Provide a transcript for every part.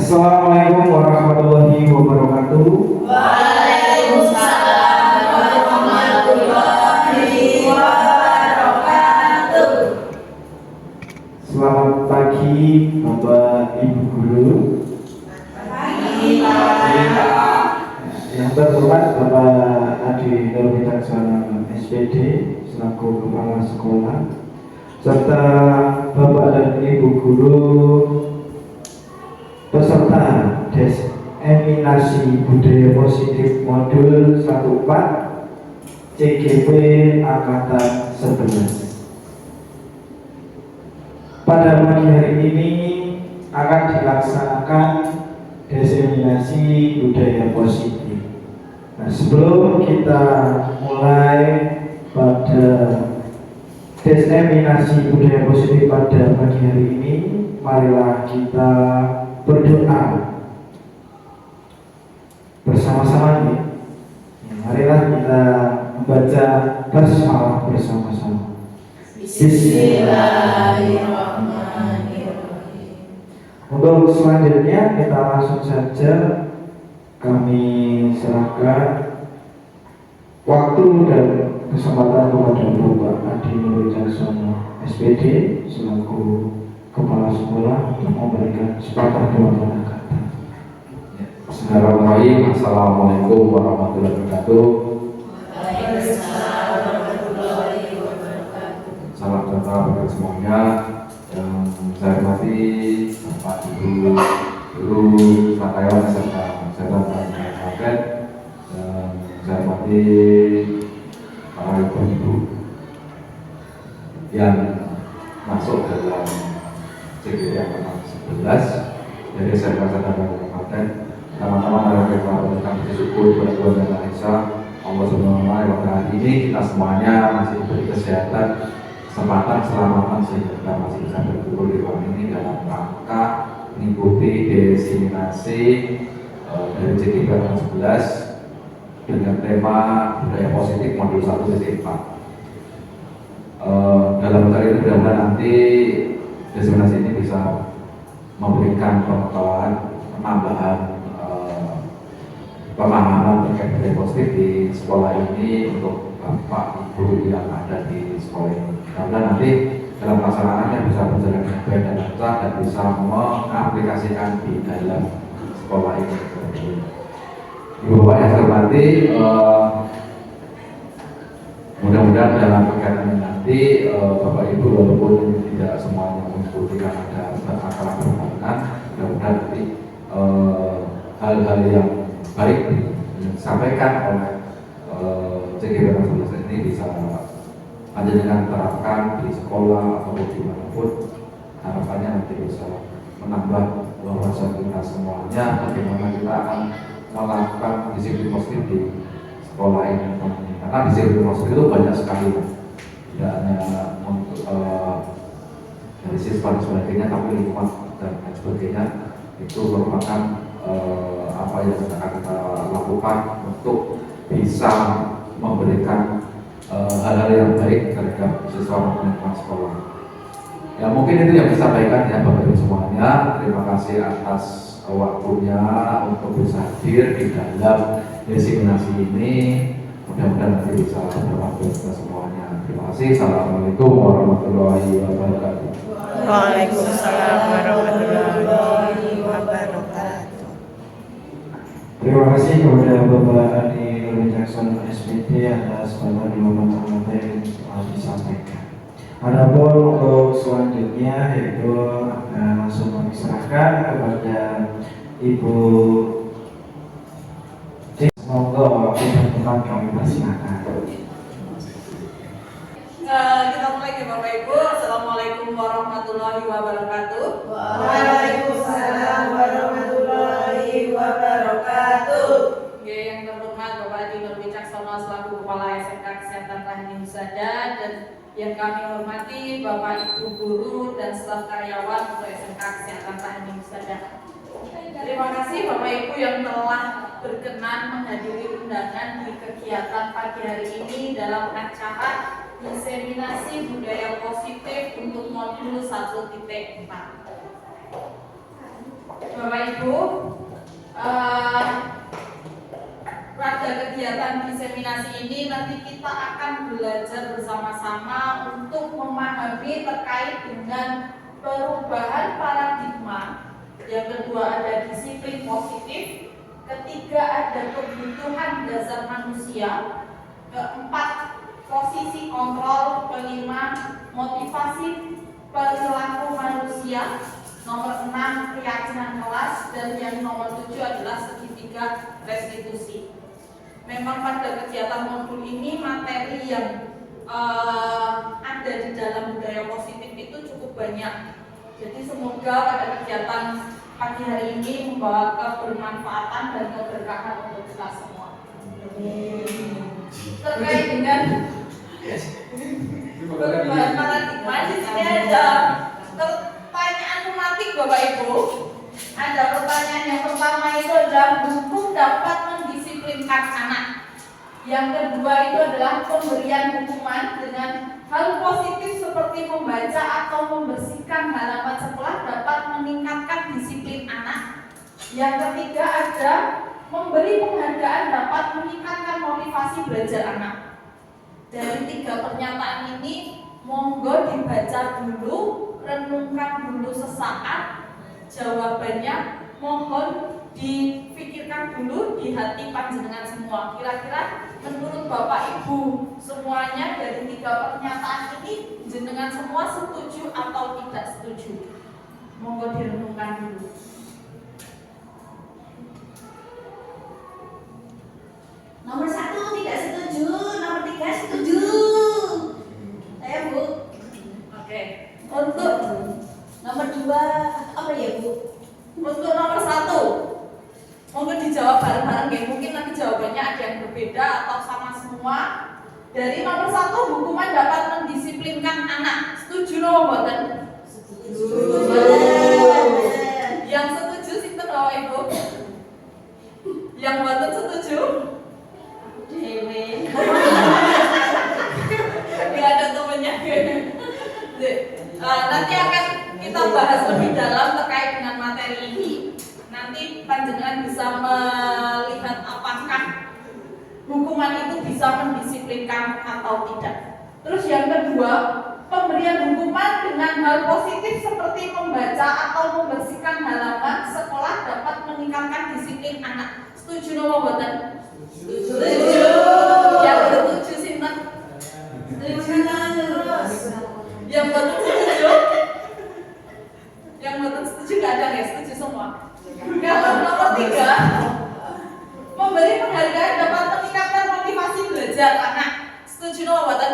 Assalamualaikum warahmatullahi wabarakatuh. Waalaikumsalam warahmatullahi wabarakatuh. Selamat pagi Bapak Ibu Guru. Pagi Pak. Yang terhormat Bapak Adi Nur Wicaksono SPD selaku Kepala Sekolah, serta Bapak dan Ibu Guru peserta Eksaminasi Budaya Positif Modul 14 CGP Angkatan 11. Pada pagi hari ini akan dilaksanakan Eksaminasi Budaya Positif. Nah, sebelum kita mulai pada Eksaminasi Budaya Positif pada pagi hari ini, marilah kita berdoa bersama-sama nih. Marilah kita membaca basmalah bersama-sama. Bismillahirrahmanirrahim. Untuk selanjutnya kita langsung saja kami serahkan waktu dan kesempatan kepada Bapak Adi Nur Wicaksono SPD selaku Kepala Sekolah untuk memberikan sepatah dua kata. Bismillahirrahmanirrahim. Assalamualaikum warahmatullahi wabarakatuh. Waalaikumsalam warahmatullahi wabarakatuh. Salam sejahtera bagi semuanya. Yang saya hormati Bapak Ibu Guru Karyawan SMK Kesehatan dan Paket, dan saya hormati para ibu yang masuk dalam CGP Angkatan 11 dari SMK Kesehatan dan Paket. Teman-teman mari kita berikan bersyukur kepada Tuhan dan Maha Esa Allah Subhanahu wa Ta'ala. Ini kita semuanya masih diberi kesehatan, kesempatan, keselamatan sehingga kita masih bisa berkumpul di ruang ini dalam rangka mengikuti diseminasi dari CGP Angkatan 11 dengan tema budaya positif modul 1.4. Dalam materi ini mudah-mudahan nanti diseminasi ini bisa memberikan pengetahuan, penambahan pemahaman terkait budaya positif di sekolah ini untuk Bapak Ibu yang ada di sekolah ini. Mudah-mudahan nanti dalam pelaksanaannya bisa berjalan dengan baik dan lancar dan bisa mengaplikasikan di dalam sekolah ini. Ibu Bapak yang saya hormati, mudah-mudahan dalam kegiatan ini nanti Bapak Ibu walaupun tidak semuanya mengikuti karena ada masalah perbankan, mudah-mudahan nanti hal-hal yang baik disampaikan oleh CGP Angkatan 11 ini bisa panjenengan terapkan di sekolah ataupun dimanapun. Harapannya nanti bisa menambah wawasan kita semuanya bagaimana kita akan melakukan disiplin positif di sekolah ini. Karena disiplin positif itu banyak sekali, tidak hanya untuk dari siswa dan sebagainya, tapi lingkungan dan lain sebagainya. Itu merupakan apa yang akan kita lakukan untuk bisa memberikan hal-hal yang baik terhadap siswa maupun lingkungan sekolah. Ya mungkin itu yang disampaikan ya Bapak Ibu semuanya. Terima kasih atas waktunya untuk bisa hadir di dalam diseminasi ini. Mudah-mudahan nanti bisa bermanfaat kita semuanya. Terima kasih. Assalamualaikum warahmatullahi wabarakatuh. Waalaikumsalam warahmatullahi wabarakatuh. Terima kasih kepada Bapak Adi Nur Wicaksono SPD atas bantuan dua materi yang telah disampaikan. Adapun untuk selanjutnya yaitu langsung kami serahkan kepada Ibu. Monggo teman-teman kami persilakan. Kita mulai ya Bapak Ibu. Assalamualaikum warahmatullahi wabarakatuh. Waalaikumsalam warahmatullahi wabarakatuh. Yang terhormat Bapak Adi Nur Wicaksono selaku Kepala SMK Kesehatan Rahim Husada, dan yang kami hormati Bapak Ibu Guru dan staf karyawan untuk SMK Kesehatan Rahim Husada. Terima kasih Bapak Ibu yang telah berkenan menghadiri undangan di kegiatan pagi hari ini dalam acara Diseminasi Budaya Positif untuk modul 1.4. Bapak Ibu, pada kegiatan diseminasi ini nanti kita akan belajar bersama-sama untuk memahami terkait dengan perubahan paradigma. Yang kedua ada disiplin positif, ketiga ada kebutuhan dasar manusia, keempat posisi kontrol, kelima motivasi perilaku manusia, nomor 6 keyakinan kelas, dan yang nomor 7 adalah segitiga restitusi. Memang pada kegiatan modul ini materi yang ada di dalam budaya positif itu cukup banyak. Jadi semoga pada kegiatan pagi hari ini membawa kebermanfaatan dan keberkahan untuk kita semua. Terkait dengan perubahan paradigma, di sini ada pertanyaan tematik Bapak Ibu. Ada pertanyaan yang pertama itu adalah hukum dapat mendisiplinkan anak. Yang kedua itu adalah pemberian hukuman dengan hal positif seperti membaca atau membersihkan halaman sekolah dapat meningkatkan disiplin anak. Yang ketiga ada memberi penghargaan dapat meningkatkan motivasi belajar anak. Dari tiga pernyataan ini monggo dibaca dulu, renungkan dulu sesaat. Jawabannya mohon dipikirkan dulu di hati panjenengan semua. Kira-kira menurut Bapak Ibu semuanya dari tiga pernyataan ini jenengan semua setuju atau tidak setuju? Monggo direnungkan dulu. Nomor 1 tidak setuju, nomor 3 setuju. Saya Bu. Oke. Untuk Nomor 2 apa ya Bu? Untuk nomor 1 mungkin dijawab bareng-bareng ya. Mungkin nanti jawabannya ada yang berbeda atau sama semua. Dari nomor 1, hukuman dapat mendisiplinkan anak. Setuju no mboten? Setuju. Yang setuju sinten Bapak Ibu? Yang mboten setuju? Dewe. Gak ada temennya. Nanti akan kita bahas lebih dalam terkait dengan materi ini. Nanti panjenengan bisa melihat apakah hukuman itu bisa mendisiplinkan atau tidak. Terus yang kedua, pemberian hukuman dengan hal positif seperti membaca atau membersihkan halaman sekolah dapat meningkatkan disiplin anak. Setuju nopo mboten? Setuju. Yang setuju sinten? Setuju terus. Yang mboten setuju? Yang mboten setuju gak ada ya? Setuju semua. Kalau nomor 3, memberi penghargaan dapat meningkatkan motivasi belajar anak. Setuju nopo mboten?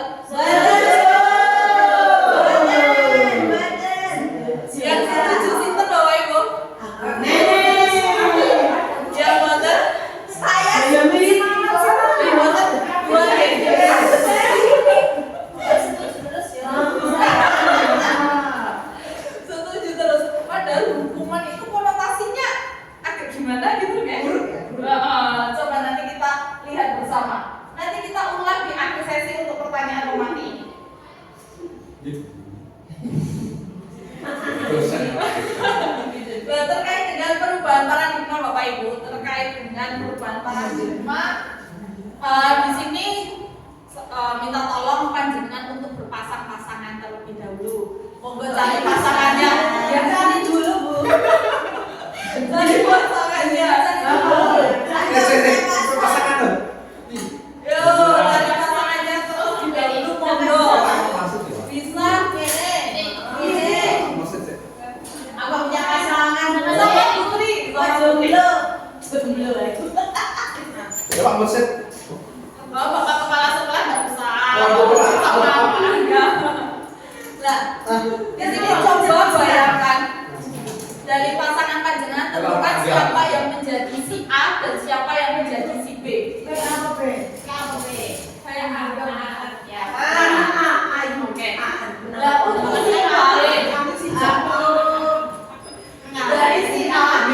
Yang setuju sinten Bapak Ibu? Yang mboten? Saya setuju terus. Padahal hukuman itu konotasinya agak gimana gitu kan? Coba nanti kita lihat bersama. Nanti kita ulang di akhir sesi untuk pertanyaan romanti ini. Terkait dengan perubahan paradigma Bapak Ibu, terkait dengan perubahan paradigma, di sini minta tolong panjenengan untuk berpasang-pasangan terlebih dahulu. Monggo cari pasangannya, ya cari dulu Bu. Cari pasangannya, Yo, cari pasangannya terlebih dahulu, monggo. Bisa ini. Apa punya pasangan? Sama Putri, Sebelum lagi. Bapak kepala sekolah nggak usah. Nah, di sini coba bayangkan dari pasangan panjenengan tentukan siapa yang menjadi si A dan siapa yang menjadi si B. Kenapa B? Saya anggap ya. Oke. Nah, Lah untuk si A, dari si A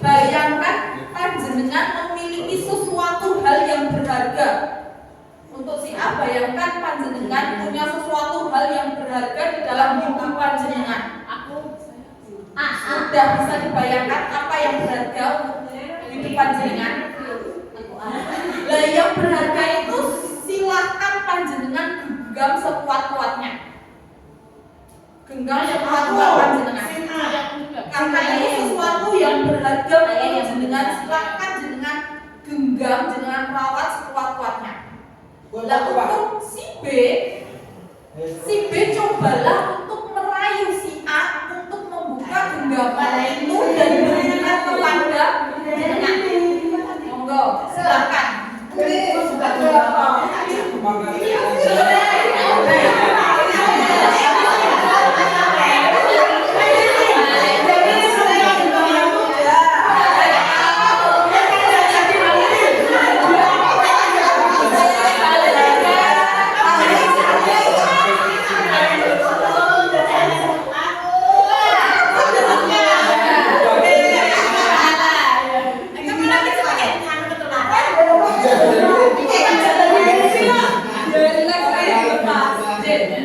bayangkan panjenengan memiliki sesuatu hal yang berharga. Untuk si A bayangkan panjenengan punya sesuatu hal yang berharga di dalam hidup panjenengan. Sudah bisa dibayangkan apa yang berharga di depan jenengan? Lah yang berharga itu silahkan panjenengan genggam sekuat-kuatnya. Genggam sekuat-kuat panjenengan. Karena ini sesuatu yang berharga untuk jenengan, silahkan jenengan genggam, jenengan rawat sekuat-kuatnya. Lah untuk si B cobalah untuk merayu si A untuk membuka genggaman itu dan berikan kepada jenengan. Monggo, silakan.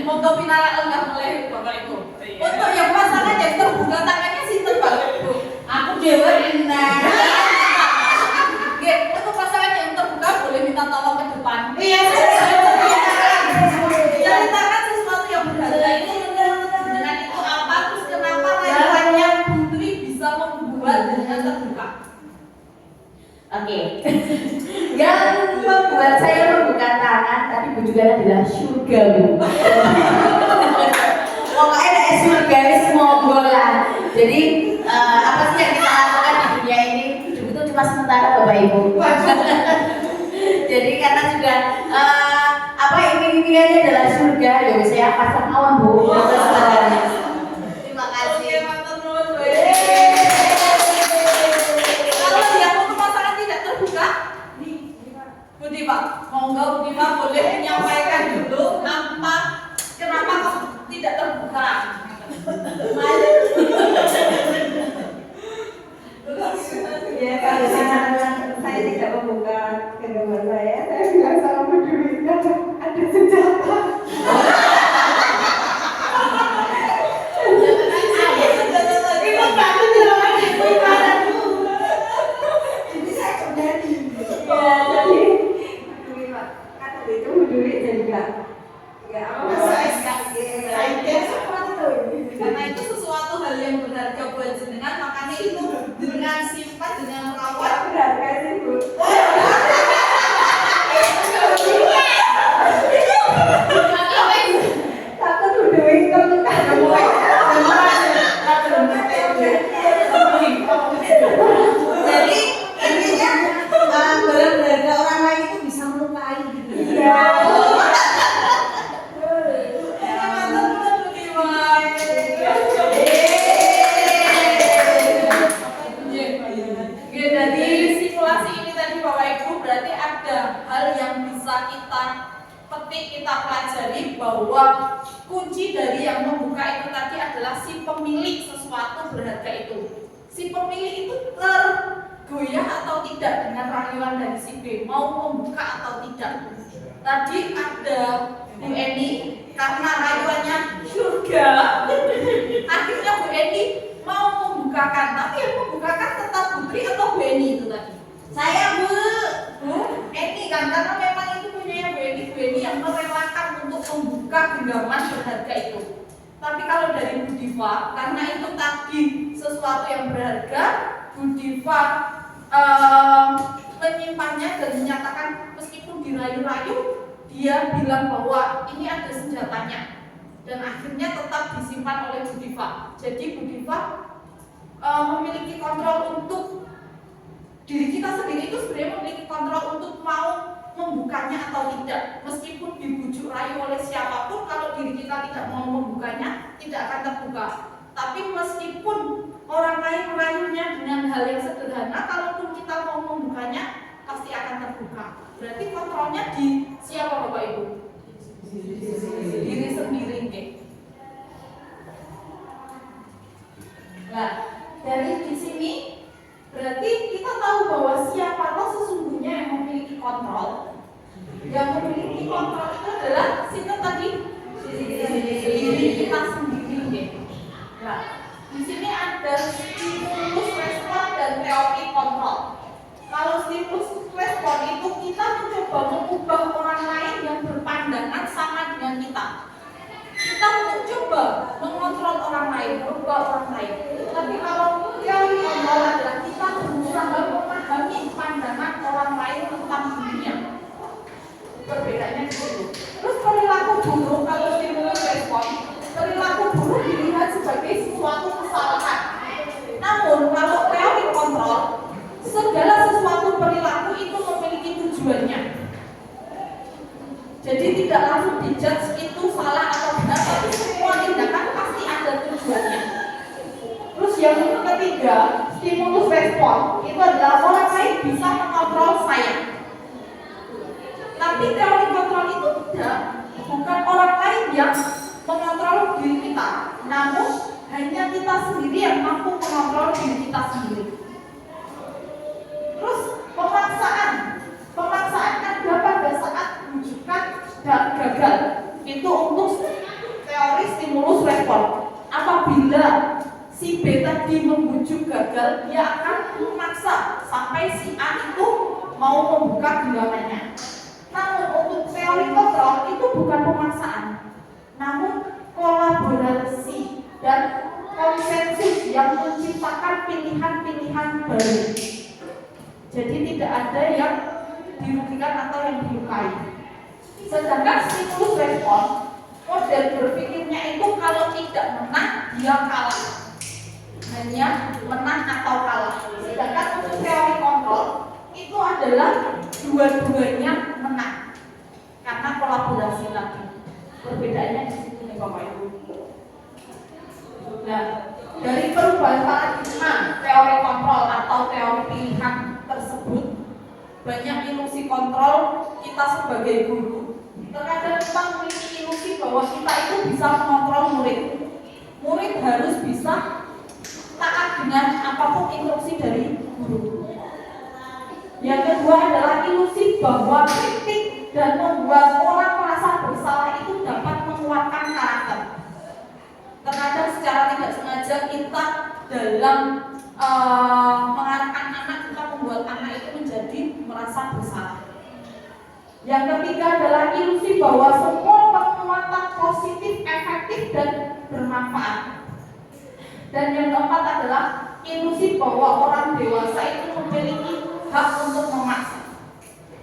Monggo pinara enggak boleh Bapak Ibu. Untuk yang pasangan yang terbuka tangannya sinten Bapak Ibu? Aku dewe enak. Nggih, untuk pasangan yang terbuka boleh minta tolong ke depan. Iya, ceritakan sesuatu yang berharga itu dengan itu apa, terus kenapa rayuannya Putri bisa membuat dengan terbuka. Oke. Yang membuat saya membuka tangan tapi bujukan adalah surga, Bu. Pokoknya ada surga monggo lah. Jadi apa sih yang kita lakukan di dunia ini? Hidup itu cuma sementara, Bapak Ibu. Jadi karena sudah apa iming-imingannya adalah surga, ya saya pasang awan, Bu. Terima kasih. Budi Pak, monggo Budi Pak boleh menyampaikan dulu kenapa kok tidak terbuka? Ya, karena saya tidak membuka genggaman saya bilang sama penjualnya ada senjata. Karena itu sesuatu hal yang berharga buat jenengan, makanya itu dengan simpan, dengan merawat. Berharga sih, Bu. Takut duit kamu kan Jadi intinya barang berharga orang lain itu bisa melukai gitu. ya. Dari simulasi ini tadi Bapak Ibu berarti ada hal yang bisa kita petik, kita pelajari bahwa kunci dari yang membuka itu tadi adalah si pemilik sesuatu berharga itu. Si pemilik itu tergoyah atau tidak dengan rayuan dari si B, mau membuka atau tidak. Tadi ada Bu Eni karena rayuannya surga, akhirnya Bu Eni mau membukakan, tapi yang membukakan tetap Putri atau Bu Eni itu tadi? Saya, Bu. Eni kan, karena memang itu punya Bu Eni yang merelakan untuk membuka genggaman berharga itu. Tapi kalau dari Bu Diva, karena itu tadi sesuatu yang berharga, Bu Diva menyimpannya dan menyatakan meskipun dirayu-rayu, dia bilang bahwa ini ada senjatanya. Dan akhirnya tetap disimpan oleh Bu Diva. Jadi Bu Diva memiliki kontrol untuk diri kita sendiri, itu sebenarnya memiliki kontrol untuk mau membukanya atau tidak. Meskipun dibujuk rayu oleh siapapun, kalau diri kita tidak mau membukanya, tidak akan terbuka. Tapi meskipun orang lain merayunya dengan hal yang sederhana, kalaupun kita mau membukanya, pasti akan terbuka. Berarti kontrolnya di siapa Bapak Ibu? Diri sendiri. Nah, dari di sini berarti kita tahu bahwa siapakah sesungguhnya yang memiliki kontrol. Yang memiliki kontrol itu adalah siapa tadi? Diri kita sendiri. Nah, di sini ada ada stimulus respon dan teori kontrol. Kalau stimulus respon itu kita mencoba mengubah orang lain yang berpandangan sama dengan kita. Kita mencoba mengontrol orang lain, merubah orang lain. Tapi kalau teori kontrol adalah kita berusaha memahami pandangan orang lain tentang dunia. Perbedaannya di situ. Terus perilaku buruk kalau stimulus respon, perilaku buruk dilihat sebagai sesuatu kesalahan. Namun kalau teori kontrol, segala sesuatu perilaku itu memiliki tujuannya. Jadi tidak langsung dijudge itu salah atau benar, tapi semua tindakan pasti ada tujuannya. Terus yang ketiga, stimulus respon itu adalah orang lain bisa mengontrol saya. Tapi teori kontrol itu tidak, bukan orang lain yang mengontrol diri kita, namun hanya kita sendiri yang mampu mengontrol diri kita sendiri. Terus pemaksaan ada pada saat rujukan dan gagal. Itu untuk teori stimulus respon. Apabila si B tadi membujuk gagal, dia akan memaksa sampai si A itu mau membuka genggamannya. Namun untuk teori kontrol itu bukan pemaksaan, namun kolaborasi dan konsensus yang menciptakan pilihan-pilihan baru. Jadi tidak ada yang dirugikan atau yang dilukai. Sedangkan stimulus respon, model berpikirnya itu kalau tidak menang, dia kalah. Hanya menang atau kalah. Sedangkan untuk teori kontrol itu adalah dua-duanya menang karena kolaborasi lagi. Perbedaannya di situ nih Bapak Ibu. Nah, dari perubahan paradigma teori kontrol atau teori pilihan tersebut, banyak ilusi kontrol kita sebagai guru. Terkadang kita memiliki ilusi bahwa kita itu bisa mengontrol murid. Murid harus bisa taat dengan apapun instruksi dari guru. Yang kedua adalah ilusi bahwa kritik dan membuat orang merasa bersalah itu dapat menguatkan karakter. Terkadang secara tidak sengaja kita dalam mengarahkan anak, kita membuat anak itu menjadi merasa bersalah. Yang ketiga adalah ilusi bahwa semua penguatan positif, efektif dan bermanfaat. Dan yang keempat adalah ilusi bahwa orang dewasa itu memiliki hak untuk memaksa.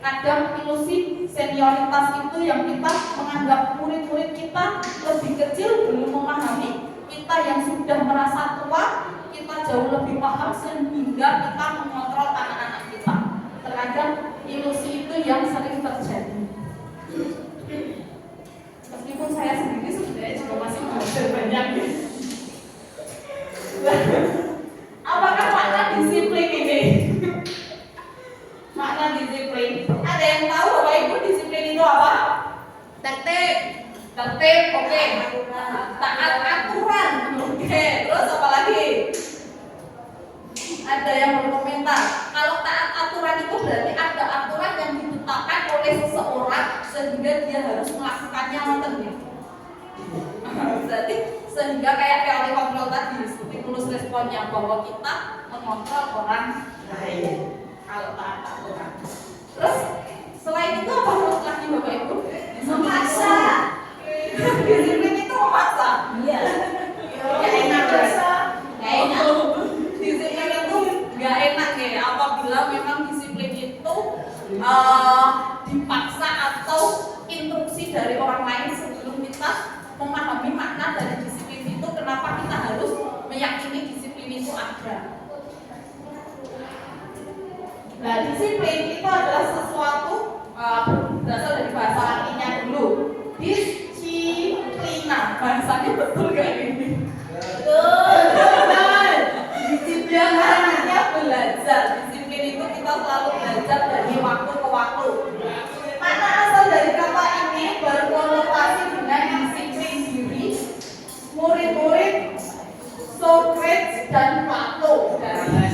Kadang ilusi senioritas itu yang kita menganggap murid-murid kita lebih kecil belum memahami, kita yang sudah merasa tua kita jauh lebih paham sehingga kita mengontrol anak-anak kita. Terkadang ilusi itu yang sering terjadi. Meskipun saya sendiri sebenarnya juga masih belajar banyak. Apakah makna disiplin ini? Makna disiplin. Ada yang tahu Bapak Ibu disiplin itu apa? Tertib, oke. Taat aturan, oke. Terus apa lagi? Ada yang berkomentar. Kalau taat aturan itu berarti ada aturan yang ditetapkan oleh seseorang sehingga dia harus melakukannya ngoten. Berarti sehingga kayak teori kontrol tadi, stimulus responnya bahwa kita mengontrol orang lain. Kalau taat aturan. Terus selain itu apa lagi Bapak Ibu? Memaksa. Disiplin itu memaksa. Iya. Gak enak rasa. Gak enak. Disiplin itu gak enak ya. Apabila memang disiplin itu dipaksa atau instruksi dari orang lain sebelum kita memahami makna dari disiplin itu, kenapa kita harus meyakini disiplin itu ada. Nah, disiplin itu adalah sesuatu berasal dari bahasa Latinnya dulu. Disiplina, bahasanya betul gak ini? Betul. Disiplin artinya belajar. Disiplin itu kita selalu belajar dari waktu ke waktu. Makna asal dari kata ini berkonotasi dengan disiplin diri, murid-murid Socrates dan Plato. Socrates.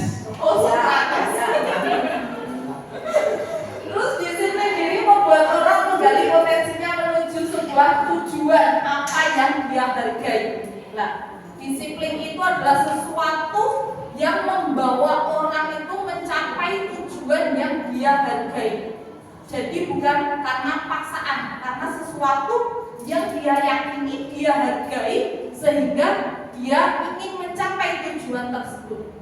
Terus disiplin diri membuat orang Jadi bukan karena paksaan, karena sesuatu yang dia yakini, dia hargai, sehingga dia ingin mencapai tujuan tersebut.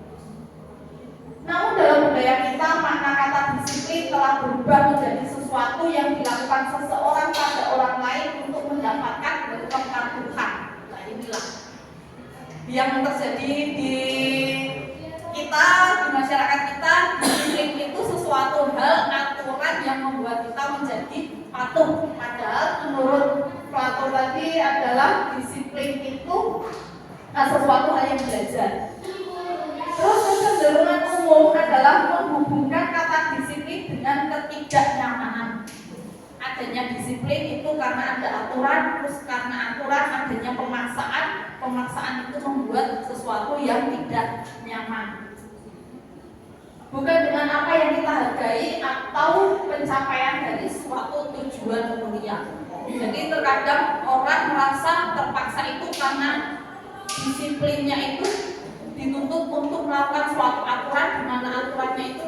Namun dalam budaya kita, makna kata disiplin telah berubah menjadi sesuatu yang dilakukan seseorang pada orang lain untuk mendapatkan berkah Tuhan. Nah inilah yang terjadi di kita, di masyarakat kita. Disiplin itu sesuatu hal, aturan yang membuat kita menjadi patuh. Padahal menurut Plato tadi adalah disiplin itu sesuatu hal yang belajar. Terus kecenderungan umum adalah menghubungkan kata disiplin dengan ketidaknyamanan. Adanya disiplin itu karena ada aturan, terus karena aturan adanya pemaksaan. Pemaksaan itu membuat sesuatu yang tidak nyaman. Bukan dengan apa yang kita hargai atau pencapaian dari suatu tujuan mulia. Jadi terkadang orang merasa terpaksa itu karena disiplinnya itu dituntut untuk melakukan suatu aturan, di mana aturannya itu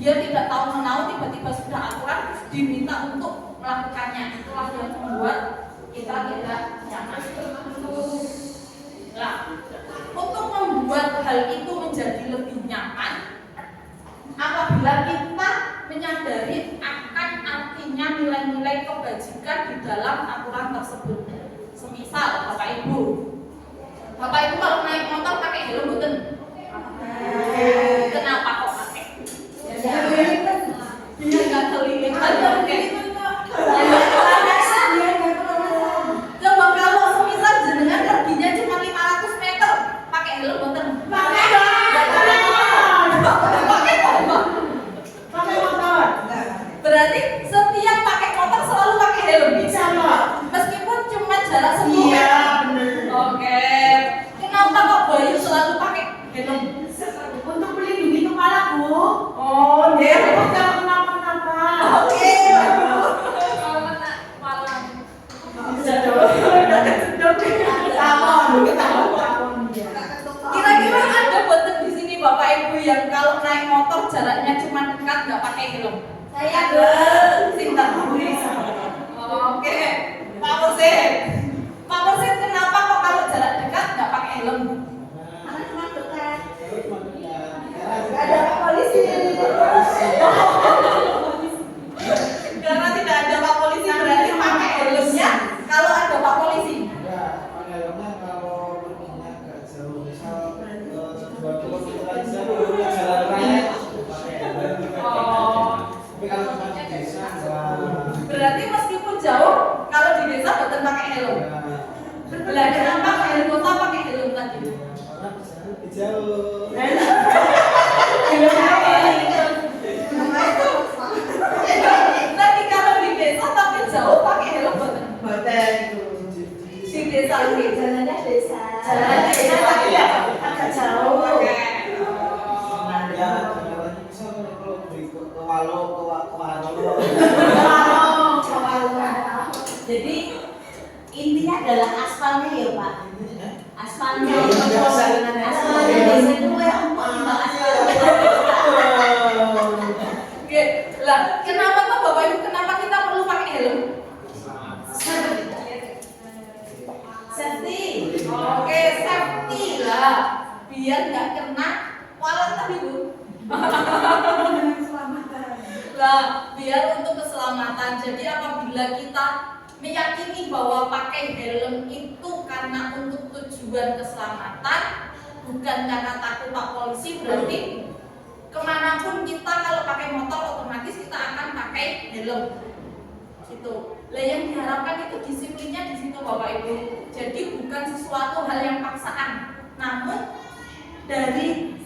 dia tidak tahu menahu, tiba-tiba sudah aturan diminta untuk melakukannya. Itulah yang membuat kita tidak nyaman. Nah, untuk membuat hal itu menjadi lebih nyaman, apabila kita menyadari akan artinya nilai-nilai kebajikan di dalam aturan tersebut. Semisal Bapak Ibu kalau naik motor pakai helm bukan? Kenapa kok pakai? Biar nggak keliling. Coba kalau semisal jenengan perginya cuma 500 meter, pakai helm bukan? Pakai motor. Berarti setiap pakai motor selalu pakai helm. Bisa loh. Meskipun cuma jarak 10 meter. Iya, benar. Oke. Kenapa kok Bayu selalu pakai helm? Untuk melindungi kepala, Bu. Oh, ya. Jangan kenapa-napa. Oke. Bisa dong. Kira-kira ada boten di sini Bapak Ibu yang kalau naik motor jaraknya cuma dekat nggak pakai helm? Saya ada. Sinta. Oke. Pak Mursid, kenapa kok kalau jarak dekat nggak pakai helm? Karena cuma dekat. Ada Pak Polisi. Karena tidak ada Pak Polisi berarti pakai helmnya kalau ada Pak Polisi. Ya, pakai helmnya kalau perginya agak jauh, misal 2 kilometer aja, jalan raya pakai helm. Tapi kalau cuma di desa Berarti meskipun jauh, kalau di desa betul pakai helm. Lah kenapa pakai helm kota pakai helm tadi? karena di sana lebih jauh. Tapi kalau di desa tapi jauh pakai helm betul. Di desa ini Jalannya desa. jalannya desa tapi agak jauh. Oke. Ya, jalannya misal kalau beli ke Walo, ke Walo. Jadi intinya adalah aspalnya ya Pak. Aspalnya. Aspalnya desa itu kayak empuk Mbak aspal. Oke. Lah, kenapa tuh Bapak Ibu kenapa kita perlu pakai helm? Safety. Oke, safety lah. Biar nggak kena walet tadi Bu. Lah, biar untuk keselamatan. Jadi apabila kita meyakini bahwa pakai helm itu karena untuk tujuan keselamatan, bukan karena takut Pak Polisi, berarti kemanapun kita kalau pakai motor otomatis kita akan pakai helm. Situ. Lah yang diharapkan itu disiplinnya di situ Bapak Ibu. Jadi bukan sesuatu hal yang paksaan, namun dari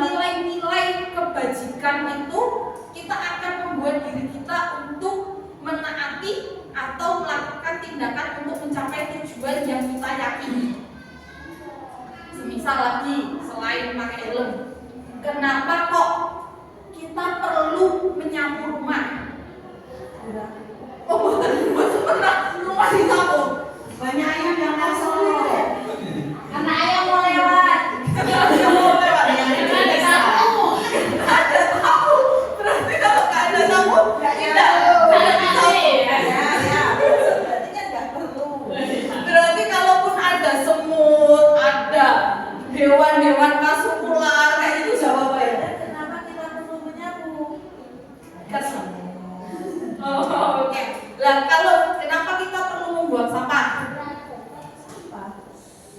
nilai-nilai kebajikan itu kita akan membuat diri kita untuk menaati atau melakukan tindakan untuk mencapai tujuan yang kita yakini. Semisal lagi selain pakai helm, kenapa kok kita perlu menyapu rumah? Oh, betul pernah rumah disapu. Banyak ayam yang masuk. Karena ayam mau lewat. Ada tamu. Berarti kalau nggak ada tamu, Jangan masuk ular kayak itu jawabannya. Dan kenapa kita perlu menyapu? Kesel. Oh, oke. Lah kalau kenapa kita perlu membuang sampah?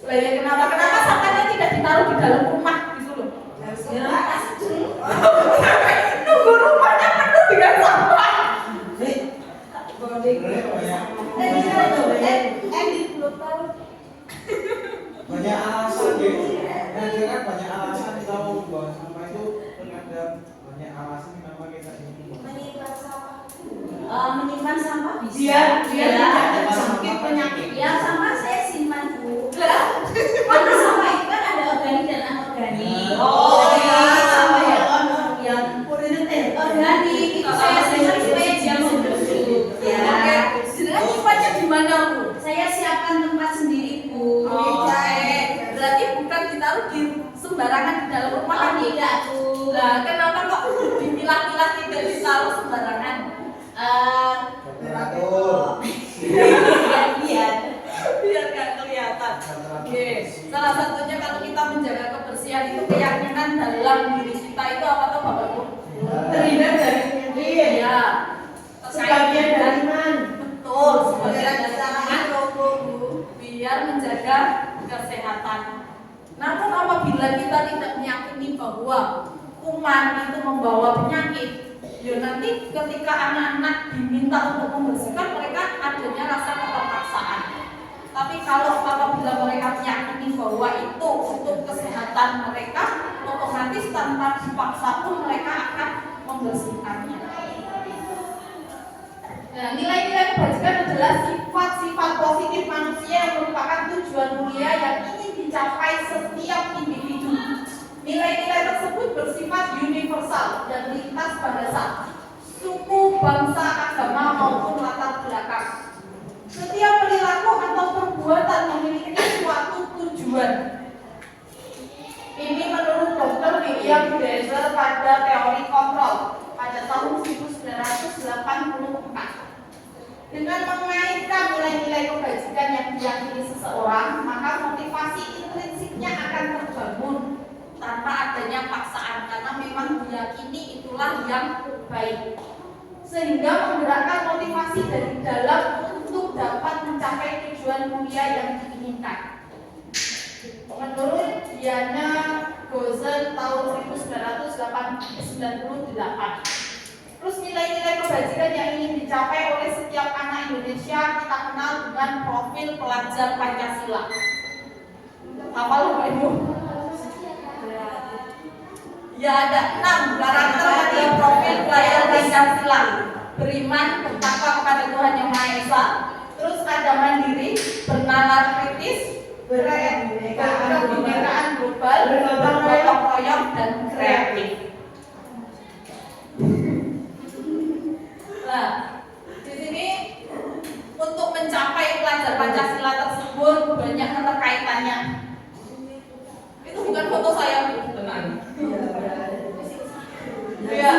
Lah ya kenapa sampahnya tidak ditaruh di dalam rumah gitu loh? Ya, pasti dulu. Nunggu rumahnya penuh dengan sampah. Belum tahu. Banyak alasan gitu. Kan banyak alasan kalau buang sampah itu terkadang banyak alasan kenapa kita ini. Menyimpan sampah bisa. Biar Ya. tidak terjangkit penyakit. Ya sampah saya simpan Bu. Karena sampah itu kan ada organik dan anorganik. Oh, Jadi, iya. sampah yang organik itu saya simpan supaya dia membusuk. Ya. Sebenarnya nyimpannya di mana, Bu? Saya siapkan tempat sendiri Bu. Berarti bukan ditaruh di sembarangan di dalam rumah kan? Tidak Bu. Lah, kenapa kok dipilah-pilah tidak ditaruh sembarangan? Teratur. Lihat. Biar gak kelihatan. Oke, salah satunya kalau kita menjaga kebersihan itu keyakinan dalam diri kita itu apa tuh Bapak Ibu? Terhindar dari penyakit. Ya. Sebagian dari iman. Betul, sebagian dari iman biar menjaga kesehatan. Namun apabila kita tidak meyakini bahwa kuman itu membawa penyakit, ya nanti ketika anak-anak diminta untuk membersihkan mereka adanya rasa keterpaksaan. Tapi kalau apabila mereka meyakini bahwa itu untuk kesehatan mereka, otomatis tanpa dipaksa pun mereka akan membersihkannya. Nah, nilai-nilai kebajikan adalah sifat-sifat positif manusia yang merupakan tujuan mulia yang ingin dicapai setiap individu. Nilai-nilai tersebut bersifat universal dan lintas bahasa, suku, bangsa, agama maupun latar belakang. Setiap perilaku atau perbuatan memiliki suatu tujuan. Ini menurut Dr. William Glaser pada teori kontrol pada tahun 1984. Dengan mengaitkan nilai-nilai kebajikan yang diyakini seseorang, maka motivasi intrinsiknya akan terbangun tanpa adanya paksaan karena memang diyakini itulah yang baik, sehingga menggerakkan motivasi dari dalam untuk dapat mencapai tujuan mulia yang diinginkan. Menurut Diana Gozen tahun 1998. Terus nilai-nilai kebajikan yang ingin dicapai oleh setiap anak Indonesia kita kenal dengan profil pelajar Pancasila. Apa lo Pak Ibu? Ya ada 6 karakter dari profil pelajar Pancasila. Beriman, bertakwa kepada Tuhan Yang Maha Esa. Terus ada mandiri, bernalar kritis, berkebinekaan global, bergotong royong dan kreatif. Nah, di sini untuk mencapai pelajar Pancasila tersebut banyak keterkaitannya. Itu bukan foto saya, Bu. Tenang. Iya.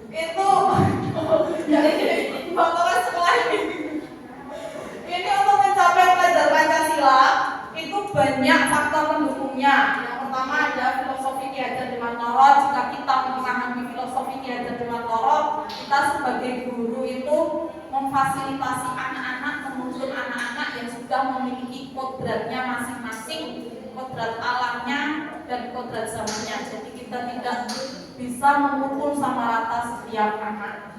Itu ya ini foto sekolah ini. Ini untuk mencapai pelajar Pancasila itu banyak faktor pendukungnya. Yang pertama ada filosofi Ki Hajar Dewantara. Jika kita memahami filosofi Ki Hajar Dewantara, kita sebagai guru itu memfasilitasi anak-anak, menuntun anak-anak yang sudah memiliki kodratnya masing-masing, kodrat alamnya dan kodrat zamannya. Jadi kita tidak bisa memukul sama rata setiap anak.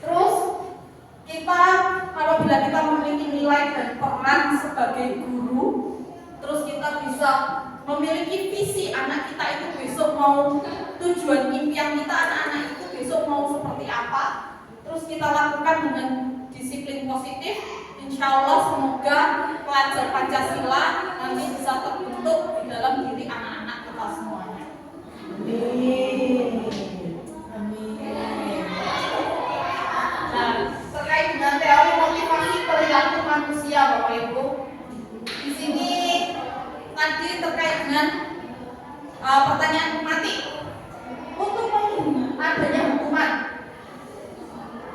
Terus kita apabila kita memiliki nilai dan peran sebagai guru, terus kita bisa memiliki visi anak kita itu besok mau tujuan impian kita anak-anak itu besok mau seperti apa, terus kita lakukan dengan disiplin positif, insya Allah semoga pelajar Pancasila nanti bisa terbentuk di dalam diri anak-anak kita semuanya. Nah, terkait dengan teori motivasi perilaku manusia, Bapak Ibu, di sini tadi terkait dengan pertanyaan mati. Untuk adanya hukuman,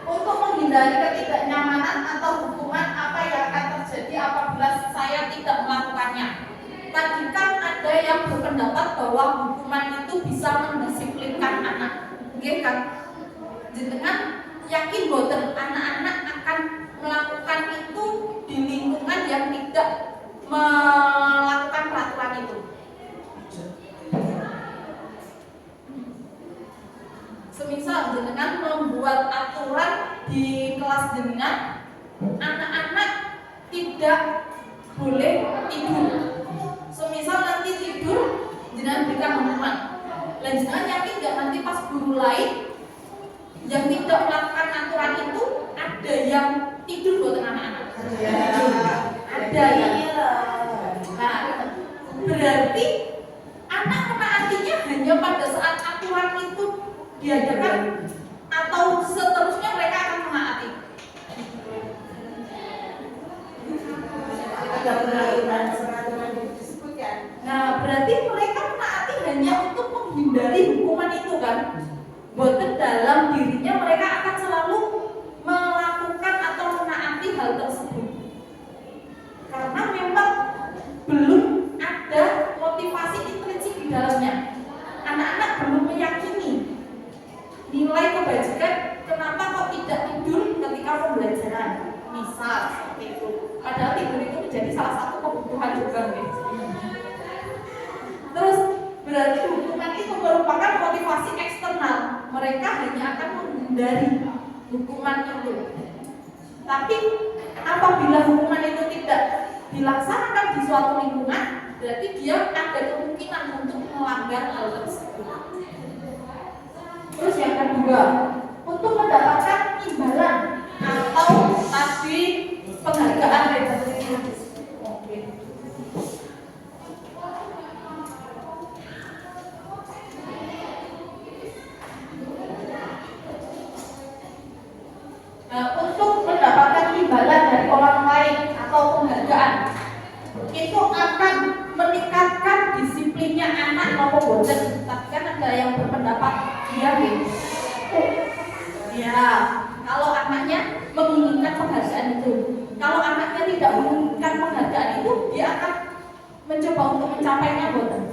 untuk menghindari ketidaknyamanan atau hukuman apa yang akan terjadi apabila saya tidak melakukannya. Tadi kan ada yang berpendapat bahwa hukuman itu bisa mendisiplinkan anak. Nggih kan? Jenengan yakin boten anak-anak akan melakukan itu di lingkungan yang tidak melakukan peraturan itu? Semisal jenengan membuat aturan di kelas jenengan, anak-anak tidak boleh tidur. Semisal nanti tidur, jenengan berikan hukuman. Dan jenengan yakin nggak nanti pas guru lain yang tidak melakukan aturan itu ada yang tidur buat anak-anak? Ada ya. Nah, berarti anak menaatinya hanya pada saat aturan itu diadakan atau seterusnya mereka akan menaati? Ada peraturan itu disebutkan. Nah, berarti mereka menaati hanya untuk menghindari hukuman itu kan? Boten dalam dirinya mereka akan selalu melakukan atau menaati hal tersebut. Karena memang belum ada motivasi intrinsik di dalamnya. Anak-anak belum meyakini nilai kebajikan, kenapa kok tidak tidur ketika pembelajaran, misal seperti itu. Padahal tidur itu menjadi salah satu kebutuhan juga, guys. Terus berarti hukuman itu merupakan motivasi eksternal. Mereka hanya akan menghindari hukuman itu. Tapi apabila hukuman itu tidak dilaksanakan di suatu lingkungan, berarti dia ada kemungkinan untuk melanggar hal tersebut. Terus yang kedua, untuk mendapatkan imbalan atau tadi penghargaan retributif. Oke. Nah, untuk mendapatkan imbalan dari orang lain atau penghargaan, itu akan meningkatkan disiplinnya anak maupun boten. Tapi kan ada yang berpendapat dia ya, kalau anaknya menginginkan penghargaan itu, kalau anaknya tidak menginginkan penghargaan itu, dia akan mencoba untuk mencapainya, boten.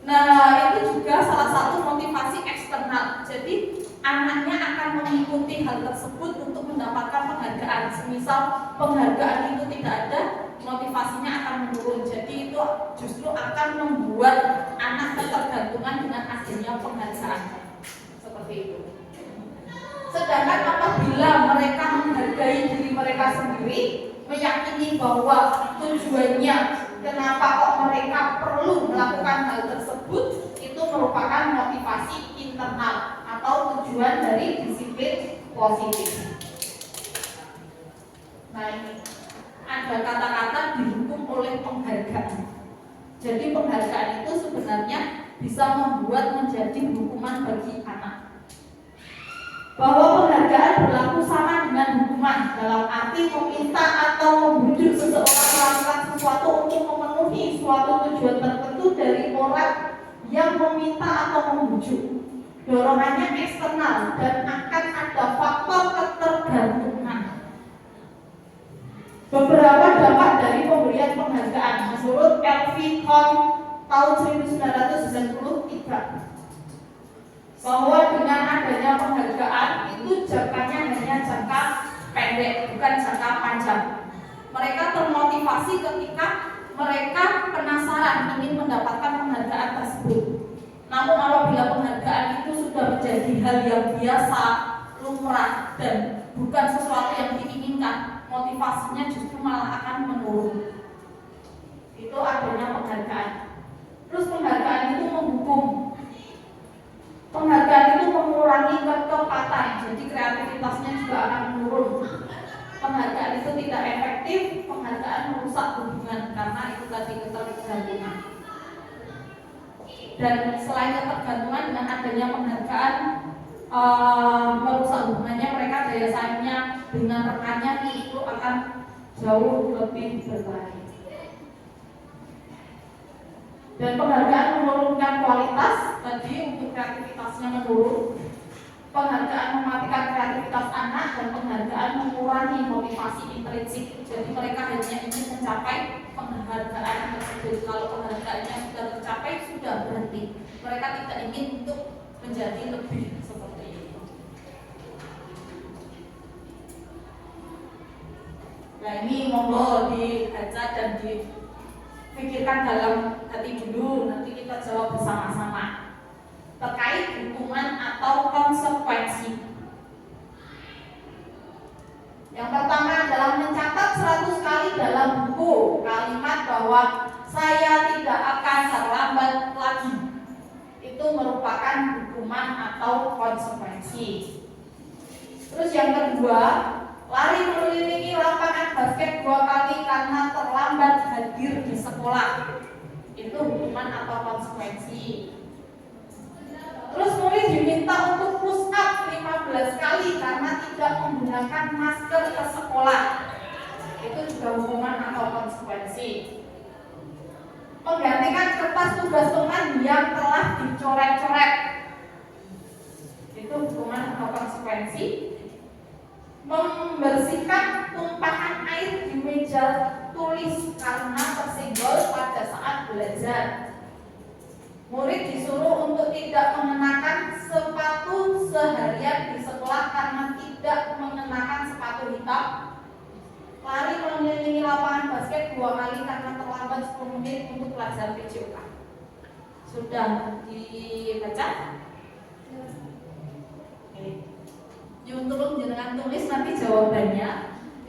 Nah itu juga salah satu motivasi eksternal. Jadi anaknya akan mengikuti hal tersebut untuk mendapatkan penghargaan. Semisal penghargaan itu tidak ada, motivasinya akan menurun. Jadi itu justru akan membuat anak ketergantungan dengan adanya penghargaan. Seperti itu. Sedangkan apabila mereka menghargai diri mereka sendiri, meyakini bahwa tujuannya kenapa kok mereka perlu melakukan hal tersebut, itu merupakan motivasi internal atau tujuan dari disiplin positif. Nah ini ada kata-kata dihukum oleh penghargaan. Jadi penghargaan itu sebenarnya bisa membuat menjadi hukuman bagi anak. Bahwa penghargaan berlaku sama dengan hukuman dalam arti meminta atau membujuk seseorang melakukan sesuatu untuk memenuhi suatu tujuan tertentu dari orang yang meminta atau membujuk. Dorongannya eksternal dan akan ada faktor ketergantungan. Beberapa dampak dari pemberian penghargaan menurut Elvin Hong tahun 1993, bahwa dengan adanya penghargaan itu jangkanya hanya jangka pendek, bukan jangka panjang. Mereka termotivasi ketika mereka penasaran ingin mendapatkan penghargaan tersebut. Namun apabila penghargaan itu sudah menjadi hal yang biasa, lumrah, dan bukan sesuatu yang diinginkan, motivasinya justru malah akan menurun. Itu adanya penghargaan. Terus penghargaan itu menghukum. Penghargaan itu mengurangi kecepatan, jadi kreativitasnya juga akan menurun. Penghargaan itu tidak efektif, penghargaan merusak hubungan karena itu tadi ketergantungan. Dan selain ketergantungan, dengan adanya penghargaan merusak hubungannya, mereka daya saingnya dengan rekannya itu akan jauh lebih berbahaya. Dan penghargaan menurunkan kualitas, tadi untuk kreativitasnya menurun. penghargaan mematikan kreativitas anak, dan penghargaan mengurangi motivasi intrinsik. Jadi mereka hanya ingin mencapai penghargaan tersebut. Kalau penghargaannya sudah tercapai, sudah berhenti. Mereka tidak ingin untuk menjadi lebih seperti itu. Nah ini monggo dibaca dan dipikirkan dalam hati dulu. Nanti kita jawab bersama-sama terkait hukuman atau konsekuensi. Yang pertama adalah mencatat 100 kali dalam buku kalimat bahwa saya tidak akan terlambat lagi. Itu merupakan hukuman atau konsekuensi. Terus yang kedua, lari mengelilingi lapangan basket 2 kali karena terlambat hadir di sekolah. Itu hukuman atau konsekuensi. Terus murid diminta untuk push up 15 kali karena tidak menggunakan masker ke sekolah. Itu juga hukuman atau konsekuensi. Menggantikan kertas tugas teman yang telah dicoret-coret. Itu hukuman atau konsekuensi. Membersihkan tumpahan air di meja tulis karena tersenggol pada saat belajar. Murid disuruh untuk tidak mengenakan sepatu seharian di sekolah karena tidak mengenakan sepatu hitam. Lari mengelilingi lapangan basket 2 kali karena terlambat 10 menit untuk pelajaran PJOK. Sudah dibaca? Oke. Yuk tolong jangan tulis nanti jawabannya.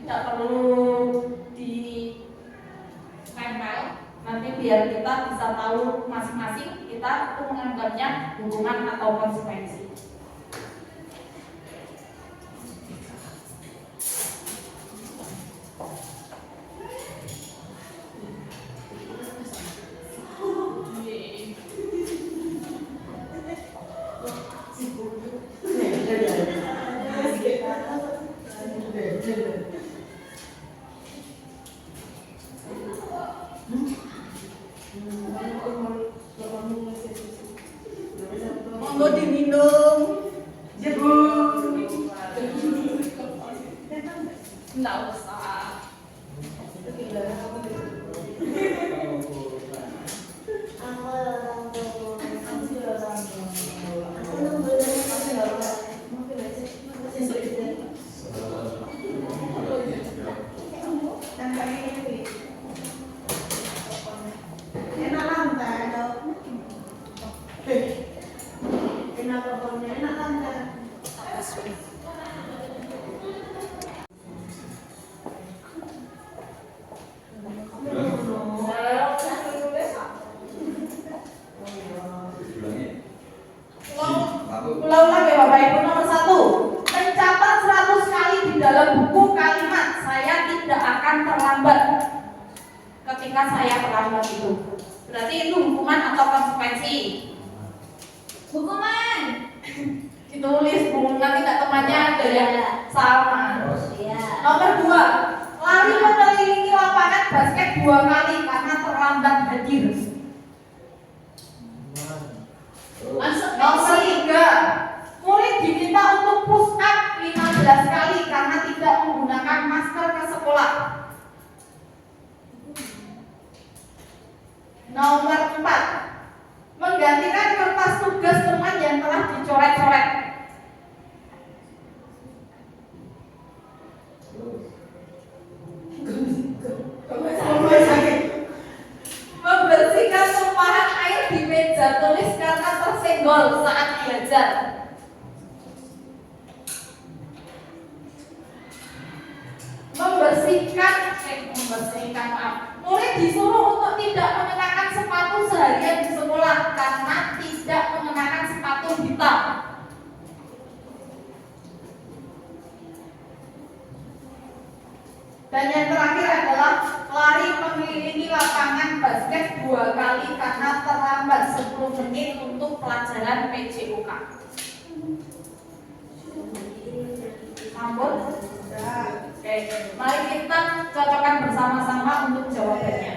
Tidak perlu di tempel. Nanti biar kita bisa tahu masing-masing kita itu menganggapnya hukuman atau konsekuensi. Monggo diminum. Jebu. Enggak usah. Ulang lagi Bapak Ibu, nomor 1, mencatat 100 kali di dalam buku kalimat saya tidak akan terlambat. Ketika saya terlambat itu berarti itu hukuman atau konsekuensi? Hukuman. Ditulis buku nanti nggak temannya ada yang sama. Nomor 2, lari mengelilingi lapangan basket 2 kali karena terlambat hadir. Nomor 3, murid diminta untuk push up 15 kali karena tidak menggunakan masker ke sekolah. Nomor 4, menggantikan kertas tugas teman yang telah dicoret-coret. Membersihkan tumpahan air di meja tulis karena tersenggol saat belajar. Murid disuruh untuk tidak mengenakan sepatu seharian di sekolah karena tidak mengenakan sepatu hitam. Dan yang terakhir adalah lari mengelilingi lapangan basket 2 kali karena terlambat 10 menit untuk pelajaran PJOK. Sambut. Oke, mari kita cocokkan bersama-sama untuk jawabannya.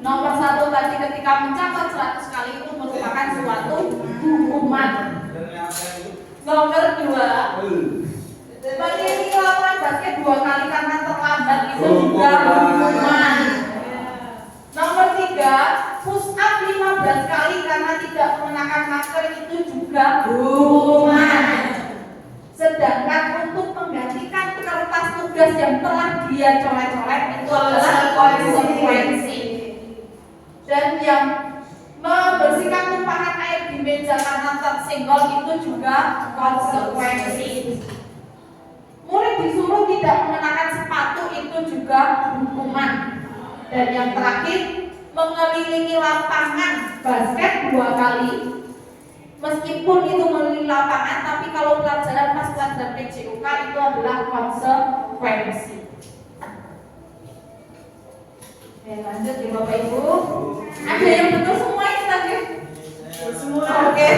Nomor 1 tadi ketika mencatat 100 kali itu merupakan suatu hukuman. Nomor 2, mengiringi lapangan basket 2 kali karena terlambat itu juga hukuman. Nomor 3, push up 15 kali karena tidak mengenakan masker itu juga hukuman. Sedangkan untuk menggantikan kertas tugas yang telah dia coret-coret itu adalah konsekuensi. Dan yang membersihkan tumpahan air di meja karena tersenggol itu juga konsekuensi. Murid disuruh tidak mengenakan sepatu itu juga hukuman. Dan yang terakhir, mengelilingi lapangan basket 2 kali. Meskipun itu mengelilingi lapangan, tapi kalau pelajaran pas pelajaran PJUK itu adalah konsekuensi. Oke, lanjut ya Bapak Ibu. Ada yang betul semua ini tadi? Semua. Oke.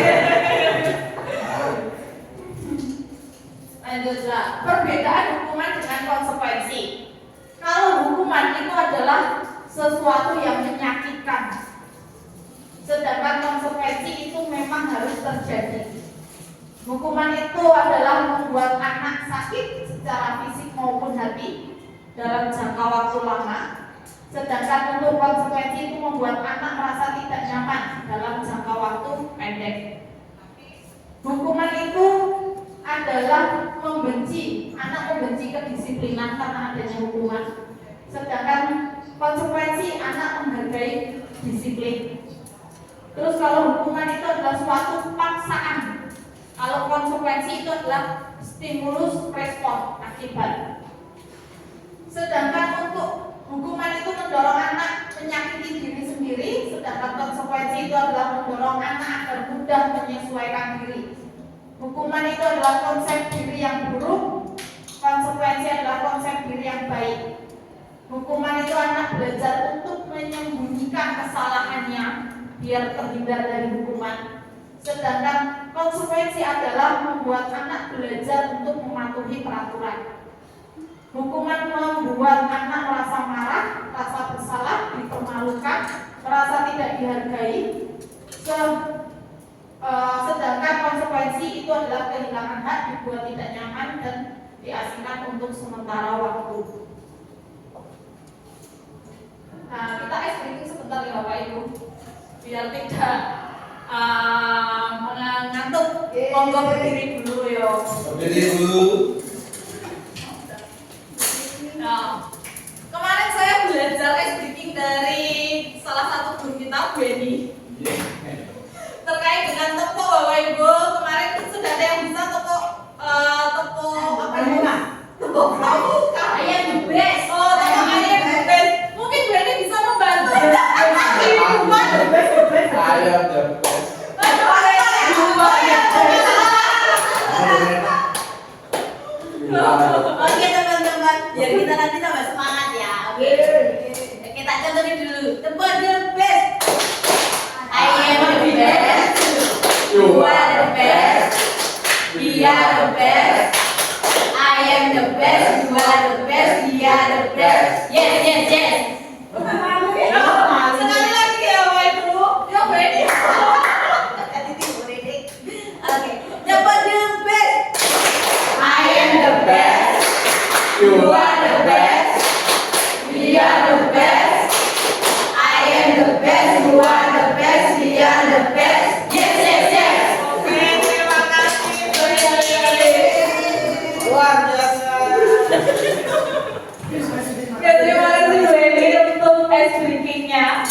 Lanjutlah. Perbedaan hukuman dengan konsekuensi. Kalau hukuman itu adalah sesuatu yang menyakitkan. Sedangkan konsekuensi itu memang harus terjadi. Hukuman itu adalah membuat anak sakit secara fisik maupun hati dalam jangka waktu lama. Sedangkan untuk konsekuensi itu membuat anak merasa tidak nyaman dalam jangka waktu pendek. Hukuman itu adalah anak membenci kedisiplinan karena adanya hukuman. Sedangkan konsekuensi anak menghargai disiplin. Terus kalau hukuman itu adalah suatu paksaan, kalau konsekuensi itu adalah stimulus respon akibat. Sedangkan untuk hukuman itu mendorong anak menyakiti diri sendiri, sedangkan konsekuensi itu adalah mendorong anak agar mudah menyesuaikan diri. Hukuman itu adalah konsep diri yang buruk, konsekuensi adalah konsep diri yang baik. Hukuman itu anak belajar untuk menyembunyikan kesalahannya biar terhindar dari hukuman. Sedangkan konsekuensi adalah membuat anak belajar untuk mematuhi peraturan. Hukuman membuat anak merasa marah, merasa bersalah, dipermalukan, merasa tidak dihargai. Sedangkan konsekuensi itu adalah kehilangan hak, dibuat tidak nyaman dan diasingkan untuk sementara waktu. Nah, kita breaking sebentar ya Bapak Ibu, biar tidak mengantuk. Monggo berdiri dulu ya. Berdiri dulu. Nah, kemarin saya belajar breaking dari salah satu guru kita, Bu Eni, terkait dengan tepuk Bapak Ibu. Kemarin sudah ada yang bisa tepuk apa ya? Tepuk pramuka. Ayam the best. Oh, tepuk ayam the best. Mungkin Bu Eni bisa membantu. Ayam the best. Oke teman-teman, biar kita nanti tambah semangat ya. Oke, kita contohin dulu. Tepuk the best. I am the best. You are the best. We are the best. I am the best. You are the best. We are the best. Yes, yes, yes. Sekali lagi ya Bapak Ibu. Ya Bu Eni. Oke, tepuk the best. I am the best. You are the best. We are the best. I am the best. You are the best. We are the best. Yes, yes, yes. Oke, terima kasih Bu Eni. Luar biasa. Ya, terima kasih Bu Eni untuk ice breaking-nya.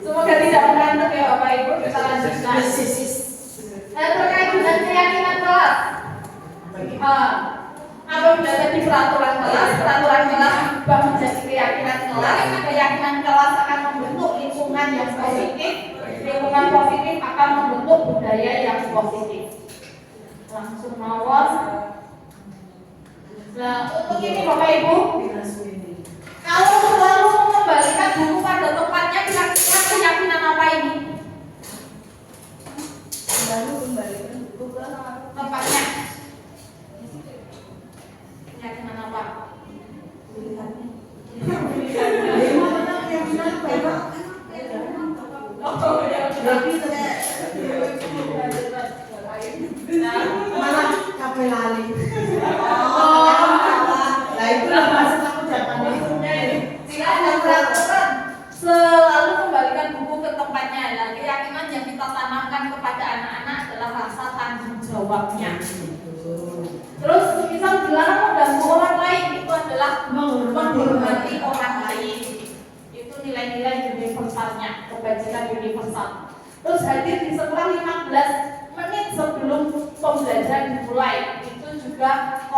Semoga tidak mengantuk ya Bapak Ibu. Kita lanjutkan. Nah, terkait dengan keyakinan kelas. Apabila tadi peraturan kelas berubah menjadi keyakinan kelas. Keyakinan kelas akan membentuk lingkungan yang positif. Lingkungan positif akan membentuk budaya yang positif. Langsung mawar. Nah, untuk ini Bapak Ibu, kalau selalu mengembalikan buku pada tempatnya, kira-kira keyakinan apa ini? Lalu kembalikan buku ke Tempatnya. Keyakinan apa? pilihannya. Yang benar, Pak.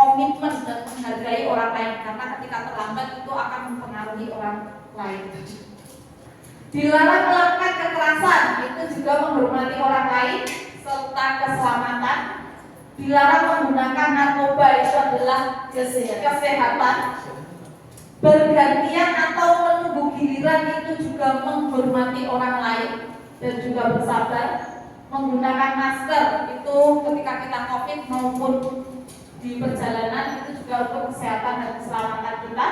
komitmen dan menghargai orang lain, karena ketika terlambat itu akan mempengaruhi orang lain. Dilarang melakukan kekerasan, itu juga menghormati orang lain serta keselamatan. Dilarang menggunakan narkoba, itu adalah kesehatan. Bergantian atau menunggu giliran, itu juga menghormati orang lain dan juga bersabar. Menggunakan masker, itu ketika kita COVID maupun di perjalanan, itu juga untuk kesehatan dan keselamatan kita.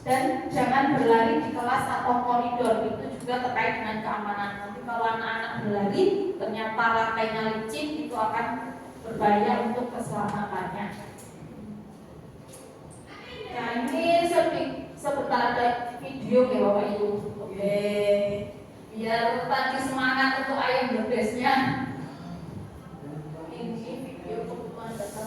Dan jangan berlari di kelas atau koridor, itu juga terkait dengan keamanan. Nanti kalau anak-anak berlari ternyata lantainya licin, itu akan berbahaya untuk keselamatannya. Nah, ini sebentar ada video ya Bapak Ibu. Oke, biar tadi semangat untuk ayam the best-nya. Ini video pembukaan data.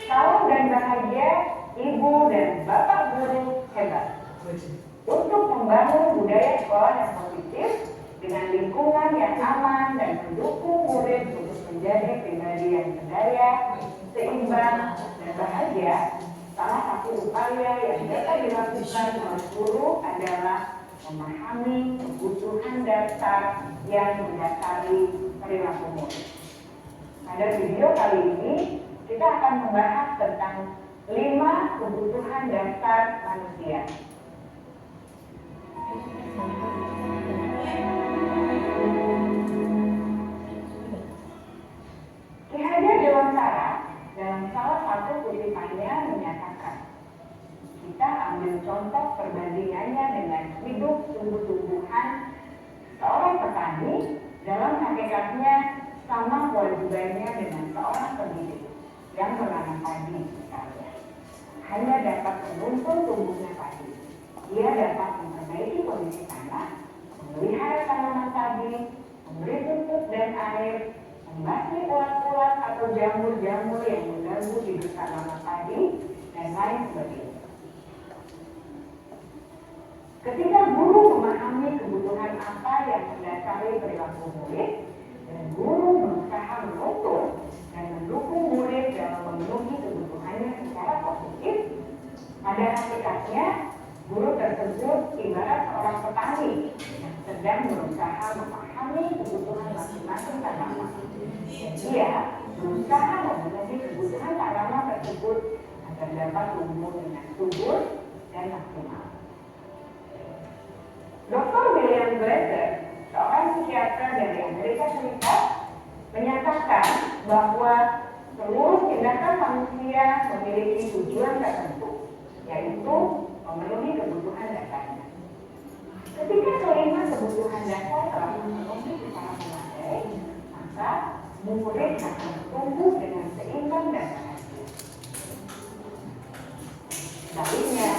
Salam dan bahagia Ibu dan Bapak guru hebat. Untuk membangun budaya sekolah yang positif dengan lingkungan yang aman dan mendukung murid untuk menjadi pribadi yang berdaya, seimbang, dan bahagia, salah satu upaya yang dapat dilakukan oleh guru adalah memahami kebutuhan dasar yang mendasari perilaku murid. Pada video kali ini, kita akan membahas tentang 5 kebutuhan dasar manusia. Ki Hajar Dewantara dalam salah satu kutipannya menyatakan, kita ambil contoh perbandingannya dengan hidup tumbuh-tumbuhan. Seorang petani dalam hakikatnya sama kewajibannya dengan seorang pendidik yang menanam padi misalnya. Hanya dapat menuntun tumbuhnya padi. Dia dapat memperbaiki kondisi tanah, memelihara tanaman padi, memberi pupuk dan air, membasmi ulat-ulat atau jamur-jamur yang mengganggu hidup tanaman padi, dan lain sebagainya. Ketika guru memahami kebutuhan apa yang mendasari perilaku murid, dan guru berusaha menuntun dan mendukung murid dalam memenuhi kebutuhannya secara positif, pada hakikatnya guru tersebut ibarat seorang petani yang sedang berusaha memahami kebutuhan masing-masing tanaman. Dia berusaha memenuhi kebutuhan tanaman tersebut agar dapat tumbuh dengan subur dan maksimal. Dr. William Glasser, seorang psikiater dari Amerika Serikat, menyatakan bahwa seluruh tindakan manusia memiliki tujuan tertentu, yaitu memenuhi kebutuhan dasarnya. Ketika kelima kebutuhan dasar telah terpenuhi secara memadai, maka murid akan tumbuh dengan seimbang dan bahagia. Sebaliknya,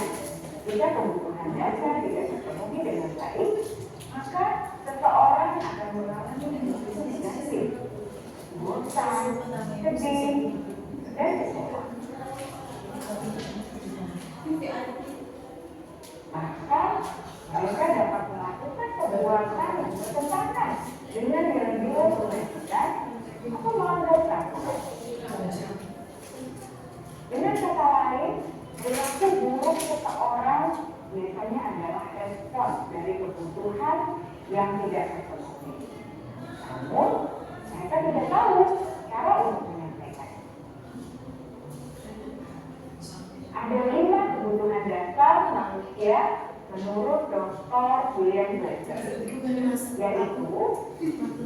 jika kebutuhan dasar tidak terpenuhi dengan baik, maka seseorang akan mengalami emosi negatif, bosan, sedih, dan kecewa. Maka mereka dapat melakukan perbuatan yang bertentangan dengan nilai-nilai kebajikan atau melanggar peraturan. Dengan kata lain, perilaku buruk seseorang biasanya adalah respon dari kebutuhan yang tidak terpenuhi. Namun, mereka tidak tahu cara untuk menyampaikan. Ada 5 kebutuhan dasar manusia menurut Dr. William Glasser, yaitu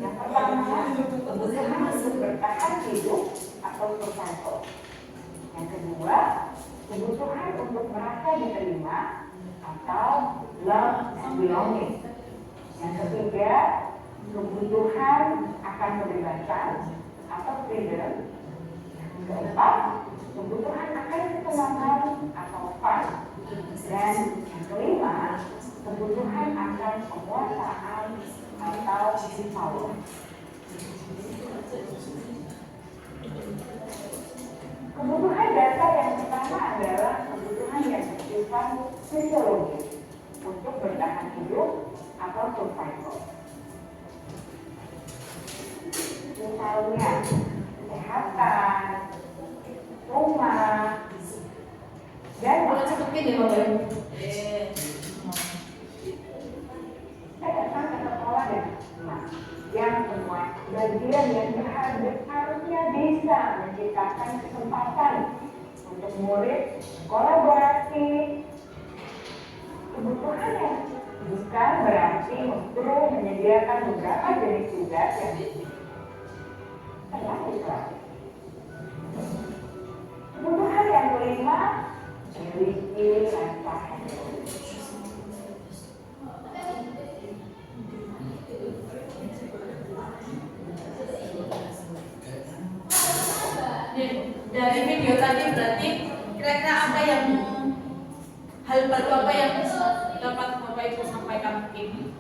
yang pertama, kebutuhan untuk bertahan hidup atau survival. Yang kedua, kebutuhan untuk merasa diterima atau love and belonging. Yang ketiga, kebutuhan akan kebebasan atau freedom. Yang keempat, kebutuhan akan kesenangan atau fun. Dan yang kelima, kebutuhan akan penguasaan atau power. Kebutuhan dasar yang pertama adalah kebutuhan yang bersifat fisiologis untuk bertahan hidup atau survival. Misalnya, kesehatan, rumah, dan Boleh cukupin ya Bapak Ibu. saya datang ke sekolah dan yang semua bagian yang harusnya bisa menciptakan kesempatan untuk murid kolaborasi. Kebutuhan yang bukan berarti perlu menyediakan beberapa jenis tugas yang terlalu keras. Kebutuhan yang kelima memiliki rasa Dari video tadi berarti kira-kira apa yang hal baru apa yang dapat Bapak Ibu sampaikan mungkin?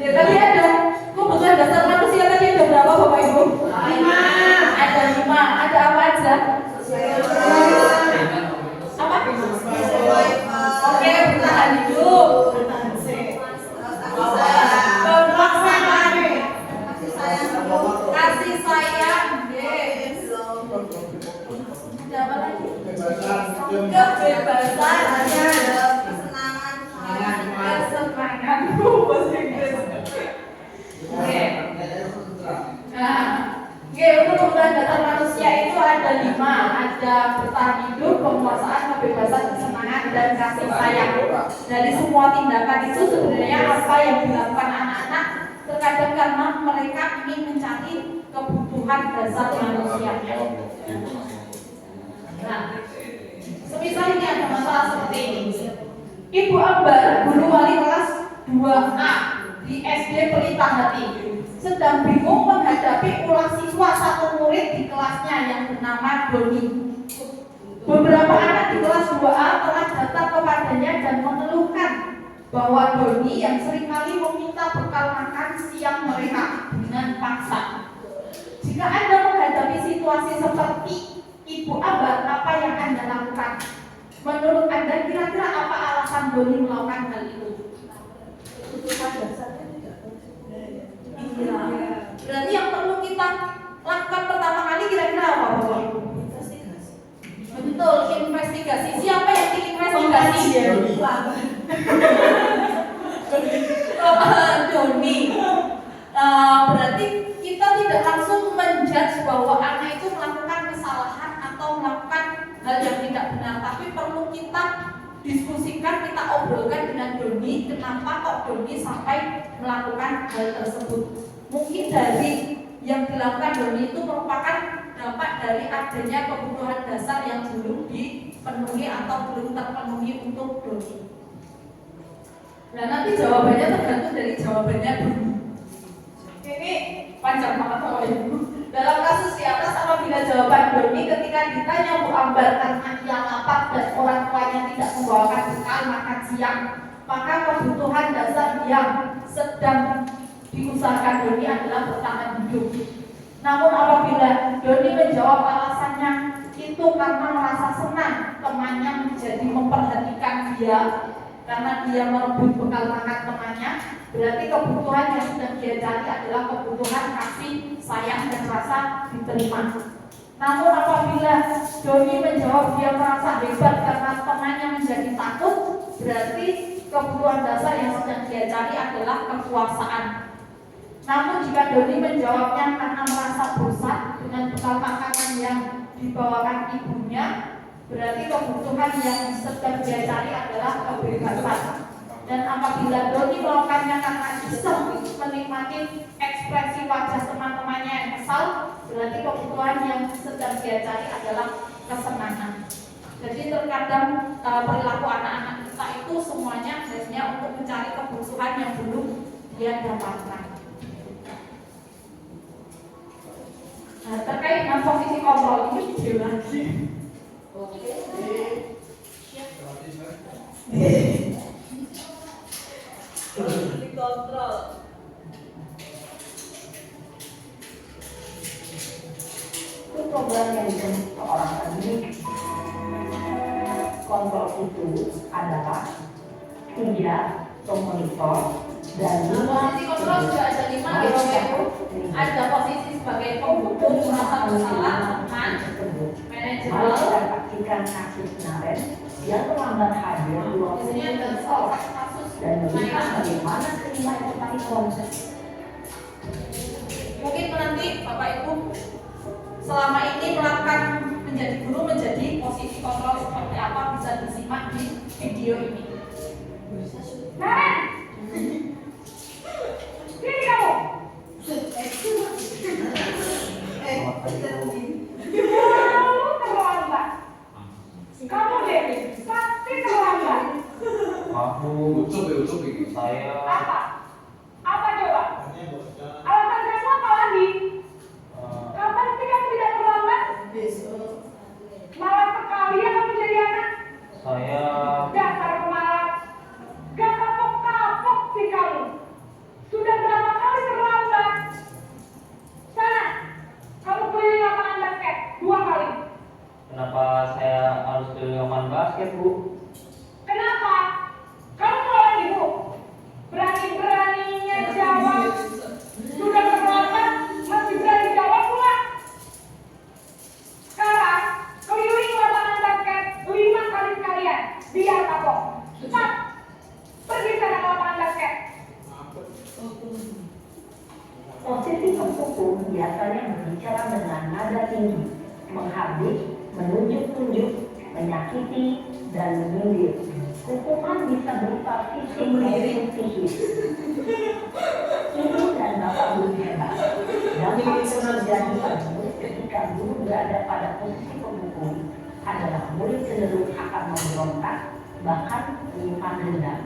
Ya tadi ada kebutuhan dasar manusia tadi ada berapa Bapak Ibu? 5. Ada 5. Ada apa aja? Apa? Oke, bertahan hidup. Kasih sayang, apa lagi? Kebebasan, kesenangan, bahasa Inggris. Oke. Nah, untuk kebutuhan dasar manusia itu ada 5, ada bertahan hidup, penguasaan, kebebasan, kesenangan, dan kasih sayang. Dari semua tindakan itu sebenarnya apa yang dilakukan anak-anak terkadang karena mereka ingin mencari kebutuhan dasar manusianya. Nah, semisal ini ada masalah seperti ini. Ibu Ambar, guru wali kelas 2A di SD Pelita Hati, sedang bingung menghadapi ulah siswa satu murid di kelasnya yang bernama Doni. Beberapa anak di kelas 2A telah datang kepadanya dan mengeluhkan bahwa Doni yang seringkali meminta bekal makan siang mereka dengan paksa. Jika Anda menghadapi situasi seperti Ibu Ambar, apa yang Anda lakukan? Menurut Anda kira-kira apa alasan Doni melakukan hal itu? Iya. Berarti yang perlu kita lakukan pertama kali kira-kira apa Bapak Ibu? Betul, investigasi. Siapa yang diinvestigasi? Doni. Berarti kita tidak langsung menjudge bahwa anak itu melakukan kesalahan atau melakukan hal yang tidak benar, tapi perlu kita diskusikan, kita obrolkan dengan Doni, kenapa kok Doni sampai melakukan hal tersebut. Mungkin dari yang dilakukan Doni itu merupakan dampak dari adanya kebutuhan dasar yang belum dipenuhi atau belum terpenuhi untuk Doni. Nah, nanti jawabannya tergantung dari jawabannya Doni. Ini panjang banget Bapak Ibu. Dalam kasus di atas, apabila jawaban Doni ketika ditanya Bu Ambar karena ia lapar dan orang tuanya tidak membawakan bekal makan siang, maka kebutuhan dasar yang sedang diusahakan Doni adalah bertahan hidup. Namun apabila Doni menjawab alasannya itu karena merasa senang temannya menjadi memperhatikan dia, karena dia merebut bekal makan temannya, berarti kebutuhan yang sedang dia cari adalah kebutuhan kasih, sayang, dan rasa diterima. Namun apabila Doni menjawab dia merasa hebat karena temannya menjadi takut, berarti kebutuhan dasar yang sedang dia cari adalah kekuasaan. Namun jika Doni menjawabnya karena merasa bosan dengan bekal makanan yang dibawakan ibunya, berarti kebutuhan yang sedang dia cari adalah kebebasan. Dan apabila Doni melakukannya karena iseng menikmati ekspresi wajah teman-temannya yang kesal, berarti kebutuhan yang sedang dia cari adalah kesenangan. Jadi terkadang perilaku anak-anak kita itu semuanya hanya untuk mencari kebutuhan yang belum dia dapatkan. Nah, terkait dengan posisi kontrol ini video lagi. Oke. program yang ditempuh seorang pendidik. Kontrol itu adalah 3 pemonitor dan 5 Posisi kontrol juga ada 5 ya Bapak Ibu. Ada posisi sebagai penghukum merasa bersalah, teman, Mari manajemen. kita saksikan kasus Naren yang terlambat hadir Di sini ada 20 salah orang satu kasus dan melihat Nailah. bagaimana kelima yang tadi konsep. Mungkin nanti Bapak Ibu selama ini melakukan menjadi guru menjadi posisi kontrol seperti apa bisa disimak di video ini. Naren! Sini kamu! Kamu terlambat. Kamu deh, pasti terlambat. Aku saya Apa? Apa coba? Alasan kamu apa lagi? Kapan sih kamu tidak terlambat? Malas sekali ya kamu jadi anak. saya Dasar pemalas. Gak kapok-kapok sih kamu. Sudah berapa kali terlambat? Sana, kamu keliling lapangan basket 2 kali. kenapa saya harus ke lapangan basket, Bu? Kenapa? Kamu seorang ibu. Berani-beraninya jawab. Sudah terlambat, masih berani jawab pula. Sekarang, keliling lapangan basket 5 kali sekalian. Biar kapok. Cepat. Pergi sana ke lapangan basket. Posisi penghukum biasanya berbicara dengan nada tinggi, menghardik, menunjuk-nunjuk, menyakiti, dan menyindir. Hukuman bisa berupa fisik maupun psikis. Ibu dan bapak guru hebat. Dampak yang terjadi pada murid ketika guru berada pada posisi penghukum adalah murid cenderung akan memberontak, bahkan menyimpan dendam.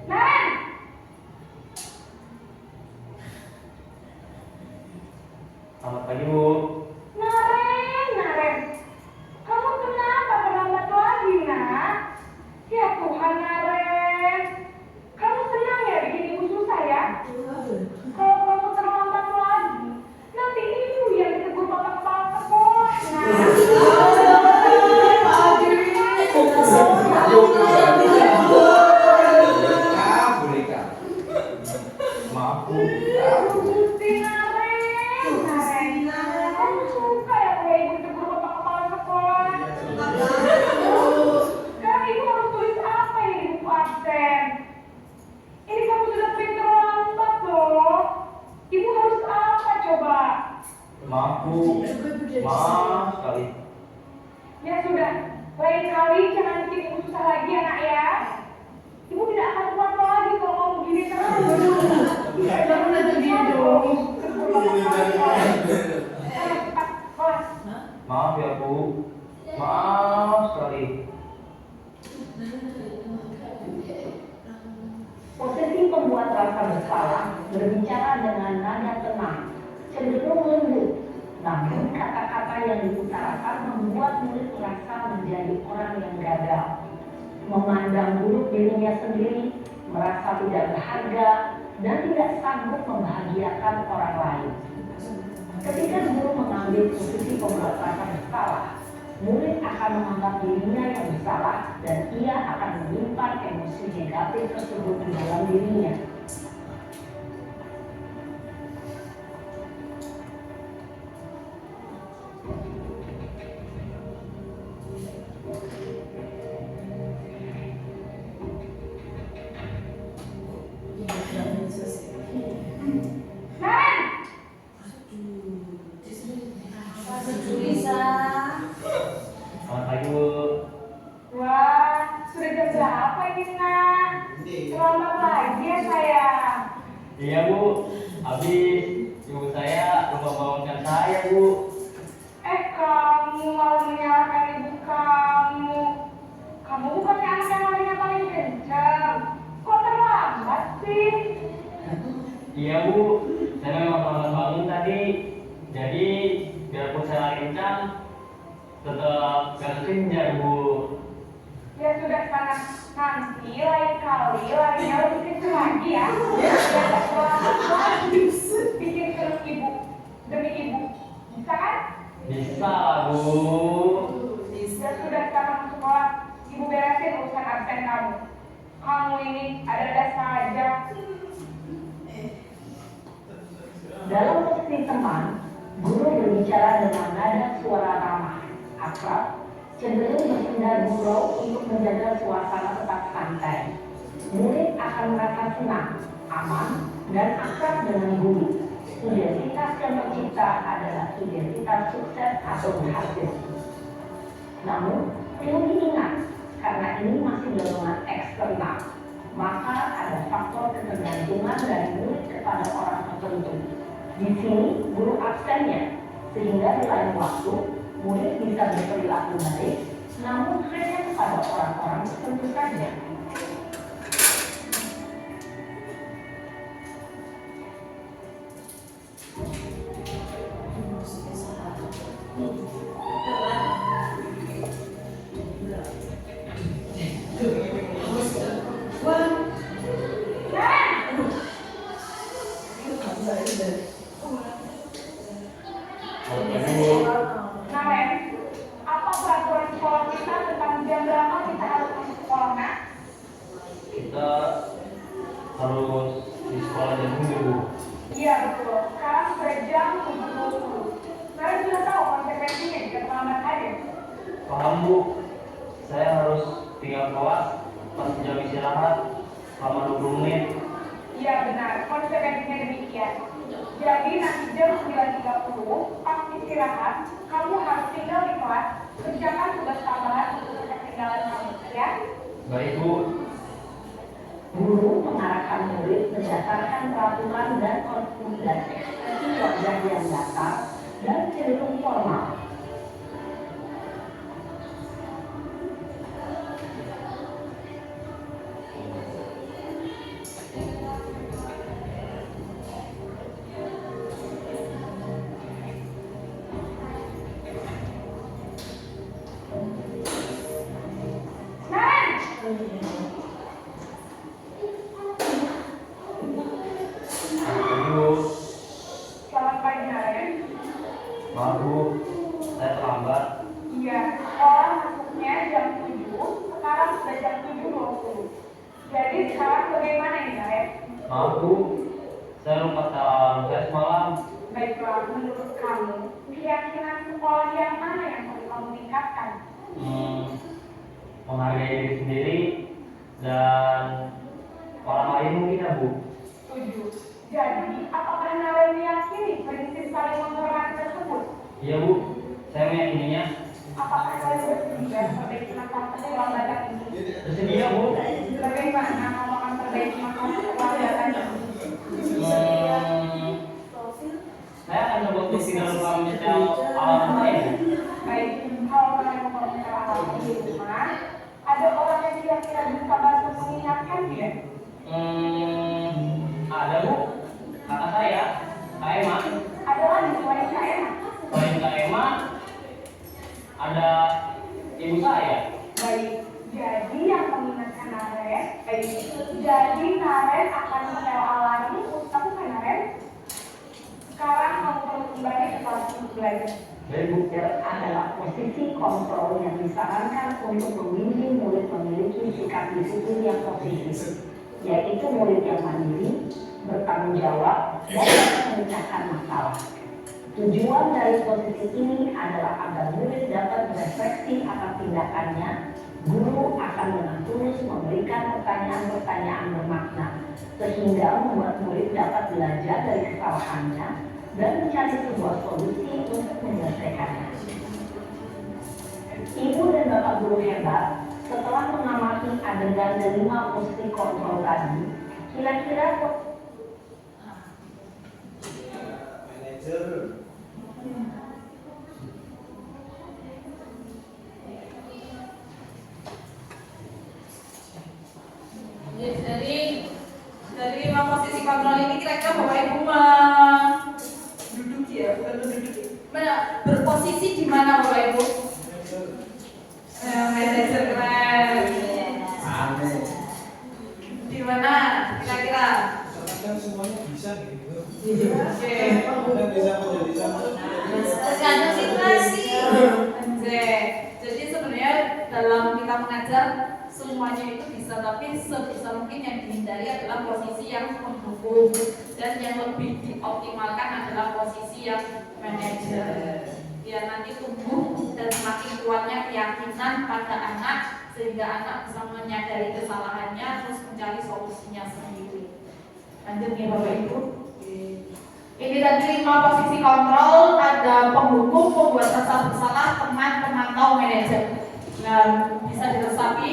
Naren! Selamat pagi, Bu. Naren, kamu kenapa terlambat lagi, nak? Ya Tuhan, Naren, kamu senang ya bikin ibu susah ya? Kalau kamu terlambat lagi, nanti ibu yang ditegur bapak kepala sekolah, nak. Maaf, Bu. Gusti Naren, kamu suka ya kalau ibu ditegur bapak kepala sekolah? Sekarang ibu harus tulis apa ini di buku absen? Ini kamu sudah sering terlambat loh. Ibu harus apa coba? Maaf, Bu. Maaf sekali. Ya sudah, lain kali jangan bikin ibu susah lagi ya nak ya. Ibu tidak akan kuat lagi kalau kamu begini terus. Jangan ada dia dong. Kelas. Maaf ya, Bu. Maaf sekali. Posisi pembuat rasa bersalah berbicara dengan nada tenang, cenderung lembut. Namun kata-kata yang diutarakan membuat murid merasa menjadi orang yang gagal, memandang buruk dirinya sendiri, merasa tidak berharga, dan tidak sanggup membahagiakan orang lain. Ketika guru mengambil posisi pembuat rasa bersalah, murid akan menganggap dirinya yang bersalah dan ia akan menyimpan emosi negatif tersebut di dalam dirinya. Naren! Selamat pagi, Bu. Wah, sudah jam berapa ini nak? Terlambat lagi ya sayang. Iya, Bu. Habis ibu saya lupa bangunkan saya, Bu. Kamu malah menyalahkan ibu kamu. Kamu bukannya anak yang larinya paling kencang. Kok terlambat sih? Iya, Bu. Saya memang terlambat bangun tadi, jadi biarpun saya lari kencang, tetap gak kekejar, Bu. Ya sudah sana, nanti lain kali larinya lebih kecil lagi ya. Biar tak kewalahan bikin terus ibu, demi ibu. Bisa kan? Bisa lah, Bu. Ya sudah sekarang masuk sekolah, ibu beresin urusan absen kamu. Kamu ini ada saja. Dalam posisi teman, guru berbicara dengan nada suara ramah, akrab, cenderung bersenda gurau untuk menjaga suasana tetap santai. Murid akan merasa senang, aman, dan akrab dengan guru. Identitas yang tercipta adalah identitas sukses atau berhasil. Namun, perlu diingat, karena ini masih dorongan eksternal, maka ada faktor ketergantungan dari murid kepada orang tertentu. Di sini, guru absennya, sehingga di lain waktu, murid bisa berperilaku baik, namun hanya kepada orang-orang tertentu saja. Nah, Ren, apa peraturan sekolah kita tentang jam berapa kita harus masuk sekolah, Nak? Kita harus di sekolah jam 7, Bu. Iya betul, sekarang sudah jam 7.20. Kalian sudah tahu konsekuensinya jika terlambat hadir. Paham, Bu. Saya harus tinggal kelas pas jam istirahat selama 20 menit. Iya benar, konsekuensinya demikian. Jadi nanti jam 9.30, pas istirahat, kamu harus tinggal di kelas, kerjakan tugas tambahan untuk ketinggalan kamu, ya? Baik, Bu. Guru mengarahkan murid berdasarkan peraturan dan konsumsi dan ekspresi wajah yang datar dan cenderung formal. Selamat pagi, Naren. Maaf, Bu. Saya terlambat. Iya, sekolah masuknya jam 7, sekarang sudah jam 7.20. Jadi sekarang bagaimana ini, Naren? Maaf, Bu. Saya lupa salam saya semalam. Baiklah, menurut kamu, keyakinan sekolah yang mana yang perlu kamu tingkatkan? Menghargai diri sendiri dan orang lain mungkin, ya, Bu. Setuju. Jadi, apakah Naren meyakini prinsip saling menghormati tersebut? Iya, Bu. Saya meyakininya. Apakah kalian bersedia memperbaiki masalah keterlambatan ini? Bersedia, Bu. Bagaimana kamu akan perbaiki masalah keterlambatan ini? Saya akan coba untuk tidak lupa menyetel alamat saya, Bu. Baik, kalau kalian mau bicara hal di rumah, ada orang yang kira-kira bisa bantu mengingatkan tidak? Ada, Bu. Kata saya, Kak Emma. Ada lagi selain Kak Emma? Selain Kak Emma, ada ibu saya. Baik, jadi yang mengingatkan Naren, jadi Naren akan menyetel alarm untuk lakukan Naren. Sekarang kamu perlu kembali ke kelas untuk belajar. Baik, Bu. Leader adalah posisi kontrol yang disarankan untuk membimbing murid memiliki sikap disiplin yang positif, yaitu murid yang mandiri, bertanggung jawab, dan dapat memecahkan masalah. Tujuan dari posisi ini adalah agar murid dapat berefleksi atas tindakannya. Guru akan dengan tulus memberikan pertanyaan-pertanyaan bermakna, sehingga membuat murid dapat belajar dari kesalahannya dan mencari sebuah solusi untuk menyelesaikannya. Ibu dan Bapak guru hebat, setelah mengamati adegan kelima posisi kontrol tadi, kira-kira Dari Jadi 5 posisi kontrol ini kira-kira Bapak Ibu duduk ya, bukan duduk. Berposisi di mana Bapak Ibu? Manajer keren. Di mana kira-kira? Semuanya bisa gitu. Oke. Tergantung situasi. Jadi sebenarnya dalam kita mengajar semuanya itu bisa, tapi sebisa mungkin yang dihindari adalah posisi yang mendukung, dan yang lebih dioptimalkan adalah posisi yang manajer. Ya nanti tumbuh dan semakin kuatnya keyakinan pada anak sehingga anak bisa menyadari kesalahannya terus mencari solusinya sendiri. Lanjut ya Bapak Ibu. Ini tadi 5 posisi kontrol, ada penghukum, pembuat rasa bersalah, teman, pemantau, manajer. Dan bisa diresapi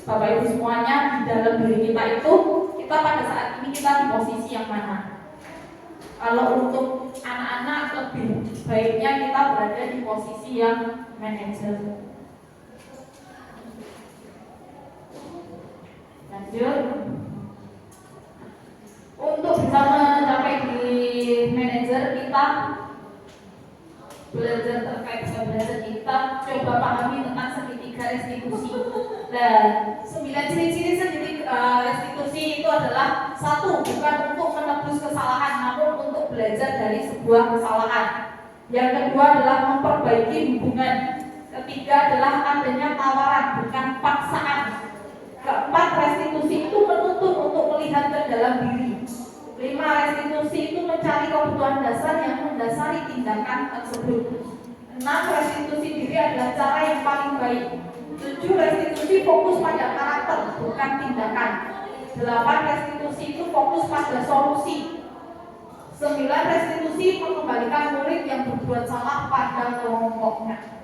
Bapak Ibu semuanya di dalam diri kita itu, kita pada saat ini kita di posisi yang mana? Kalau untuk anak-anak lebih baiknya kita berada di posisi yang manajer. Lanjut. Untuk bisa mencapai di manajer kita belajar terkait dengan belajar kita coba pahami tentang segitiga restitusi. Dan 9 ciri-ciri segitiga restitusi itu adalah 1. Bukan untuk menebus kesalahan, namun untuk belajar dari sebuah kesalahan. Yang kedua adalah memperbaiki hubungan. Ketiga adalah adanya tawaran, bukan paksaan. Keempat, restitusi itu menuntut untuk melihat ke dalam diri. 5, restitusi itu mencari kebutuhan dasar yang mendasari tindakan tersebut. 6, restitusi diri adalah cara yang paling baik. 7, restitusi fokus pada karakter, bukan tindakan. 8, restitusi itu fokus pada solusi. 9, restitusi mengembalikan murid yang berbuat salah pada kelompoknya.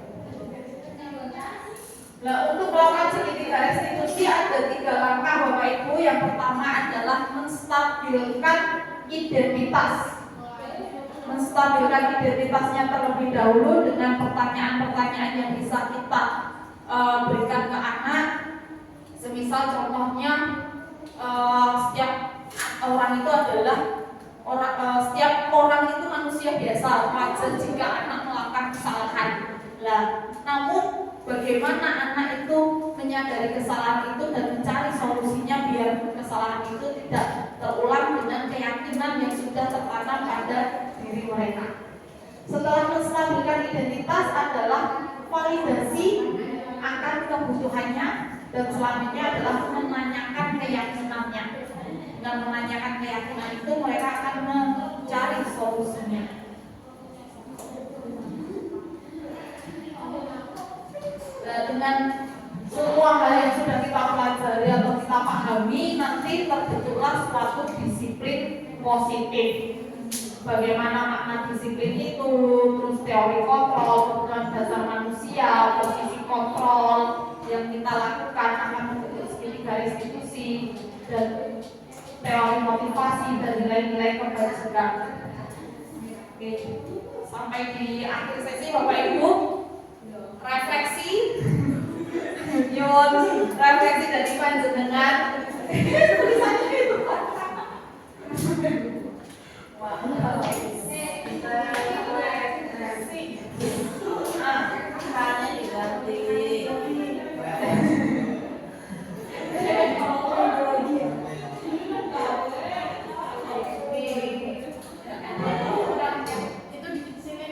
Nah, untuk melakukan segitiga restitusi ada 3 langkah Bapak Ibu. Yang pertama adalah menstabilkan identitas. Menstabilkan identitasnya terlebih dahulu dengan pertanyaan-pertanyaan yang bisa kita berikan ke anak. Semisal contohnya setiap orang itu adalah setiap orang itu manusia biasa, wajar jika anak melakukan kesalahan. Nah, namun bagaimana anak itu menyadari kesalahan itu dan mencari solusinya biar kesalahan itu tidak terulang dengan keyakinan yang sudah tertanam pada diri mereka. Setelah menstabilkan identitas adalah validasi akan kebutuhannya, dan selanjutnya adalah menanyakan keyakinannya. Dengan menanyakan keyakinan itu mereka akan mencari solusinya. Dengan semua hal yang sudah kita pelajari atau kita pahami, nanti terbentuklah suatu disiplin positif. Bagaimana makna disiplin itu, terus teori kontrol, kebutuhan dasar manusia, posisi kontrol yang kita lakukan akan membentuk segitiga restitusi, dan teori motivasi dan nilai-nilai kebajikan. Oke, sampai di akhir sesi Bapak Ibu, refleksi refleksi dari panjenengan tulisannya itu Hanya diganti. Itu di sini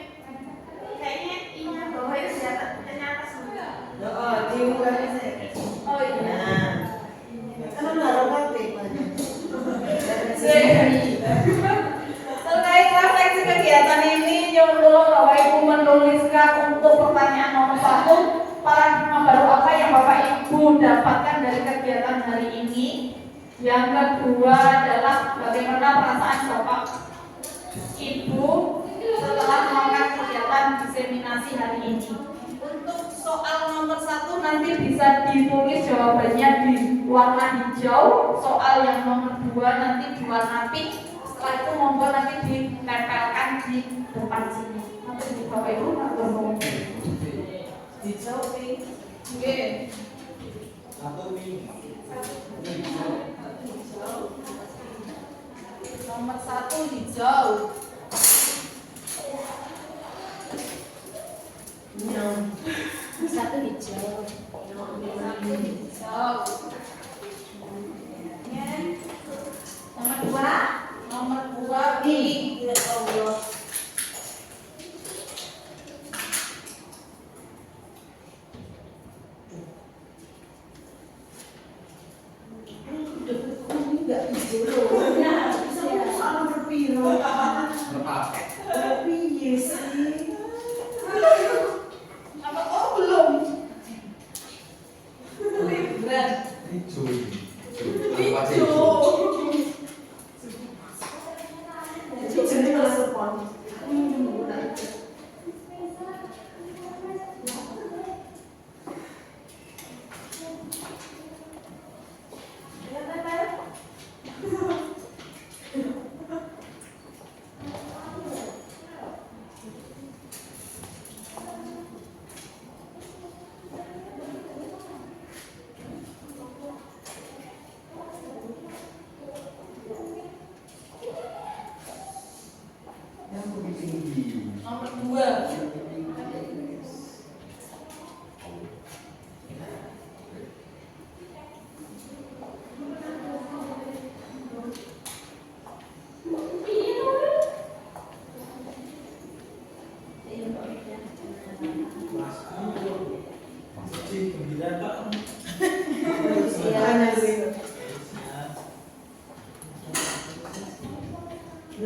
kayaknya ini bawah itu ternyata semua. Oh, di mulai sih. Oh iya. Kan naruh kafe banyak. Terkait refleksi kegiatan ini, nyuruh Bapak Ibu menuliskan untuk pertanyaan nomor 1, paradigma baru apa yang Bapak Ibu dapatkan dari kegiatan hari ini. Yang kedua adalah bagaimana perasaan Bapak Ibu setelah melakukan kegiatan diseminasi hari ini. Untuk soal nomor 1 nanti bisa ditulis jawabannya di warna hijau, soal yang nomor 2 nanti di warna pink. Setelah itu monggo nanti ditempelkan di depan sini. Nanti di Bapak Ibu ngomong. Hijau pink. Oke. Satu pink. Nomor 1 hijau. Satu hijau. Satu hijau. Nomor 2. Nomor 2 pink. Ya Allah. Enggak hijau loh. Ya, bisa nomor piro. Piye sih? Apa? Oh, belum. Libran. Hijau. Jadi malah sepon. Nomor 2.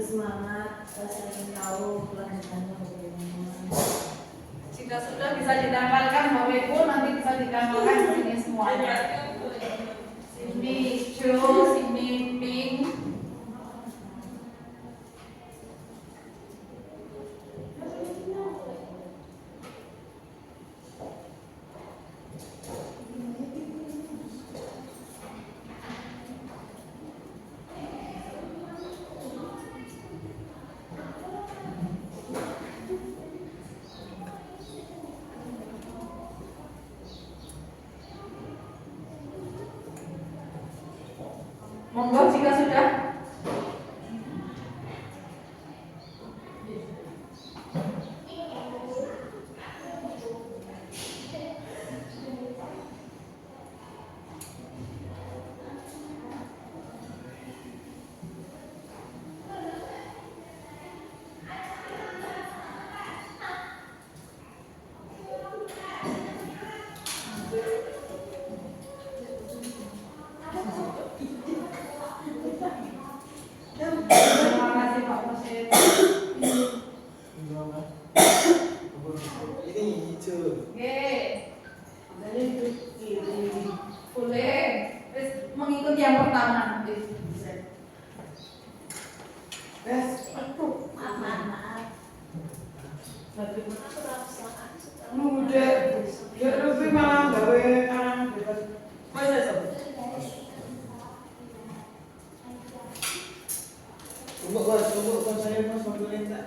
Semangat, saya ingin tahu kelanjutannya bagaimana. Jika sudah bisa ditambahkan Bapak Ibu, nanti bisa ditambahkan di sini semuanya. Sini hijau, sini pink. Monggo jika sudah. Terima kasih Pak Musid. Ini hijau. Oke. Boleh. Terus mengikuti yang pertama nanti. Maaf. Udah, ya lebih malah gawe kan bebas. Tunggu saya mas mau minta.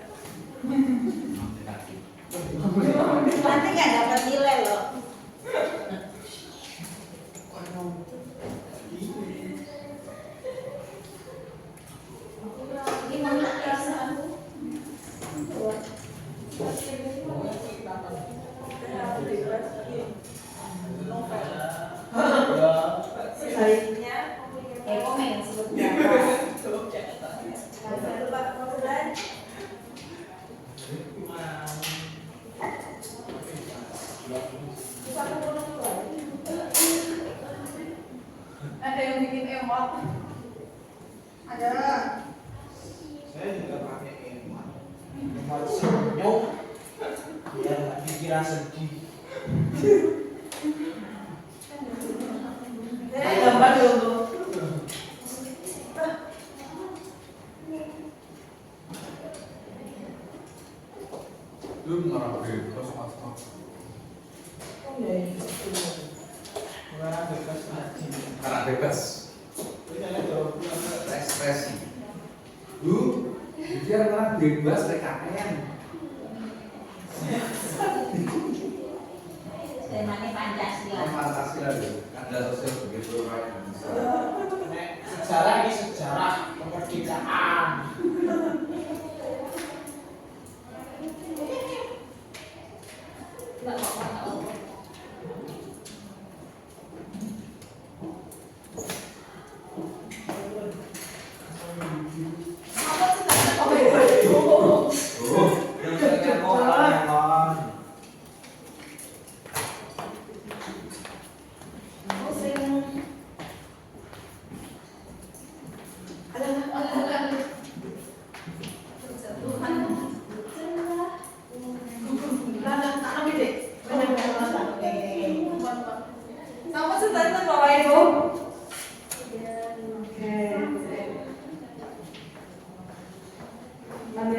Nanti nggak dapat nilai loh. Ini mana perasaan? Selanjutnya, komen sebutnya. Ada yang bikin emot. Ada. Saya juga pakai emot. Emot senyum. Biar nggak dikira sedih. Gambar dulu. Lu ngarang bebas mas. Warna bebas aja. Ngarang bebas. Ekspresi. Biar ngarang bebas PKN. Temanya Pancasila. Pancasila deh. Ada sosial begitu right. Sejarah ini sejarah kemerdekaan.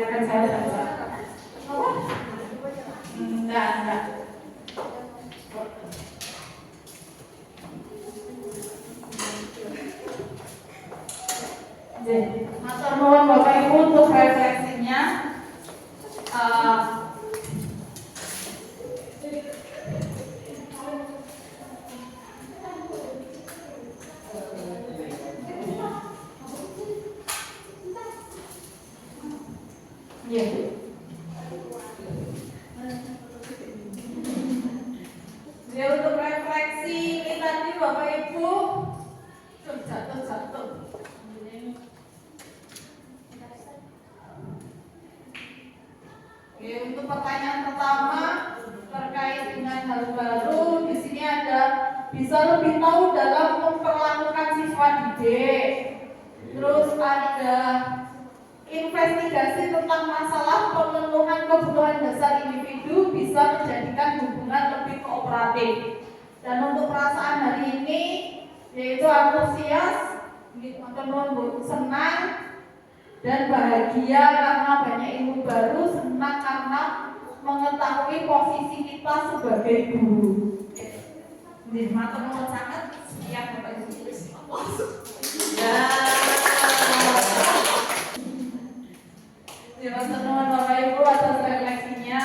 akan saya baca. Apa? Enggak. Jadi, matur nuwun Bapak Ibu untuk refleksinya. Ya. Ya, untuk refleksi ini tadi Bapak Ibu jatuh. Oke, untuk pertanyaan pertama terkait dengan hal baru, di sini ada bisa lebih tahu dalam memperlakukan siswa didik. Terus ada investigasi tentang masalah pemenuhan kebutuhan dasar individu bisa menjadikan hubungan lebih kooperatif. Dan untuk perasaan hari ini yaitu antusias, senang dan bahagia karena banyak ilmu baru, senang karena mengetahui posisi kita sebagai guru. Jadi matur nuwun sangat, siap Bapak Ibu. Terima kasih Bapak Ibu atas refleksinya.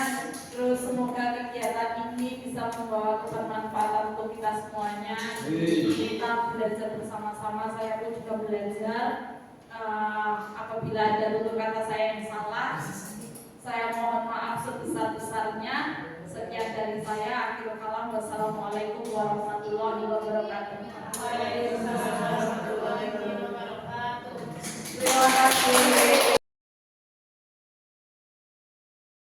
Terus semoga kegiatan ini bisa membawa kebermanfaatan untuk kita semuanya. Kita belajar bersama-sama. Saya pun juga belajar. Apabila ada tutur kata saya yang salah, saya mohon maaf sebesar-besarnya. Sekian dari saya. Akhirul kalam. Wassalamualaikum warahmatullahi wabarakatuh. Waalaikumsalam warahmatullahi wabarakatuh. Terima kasih.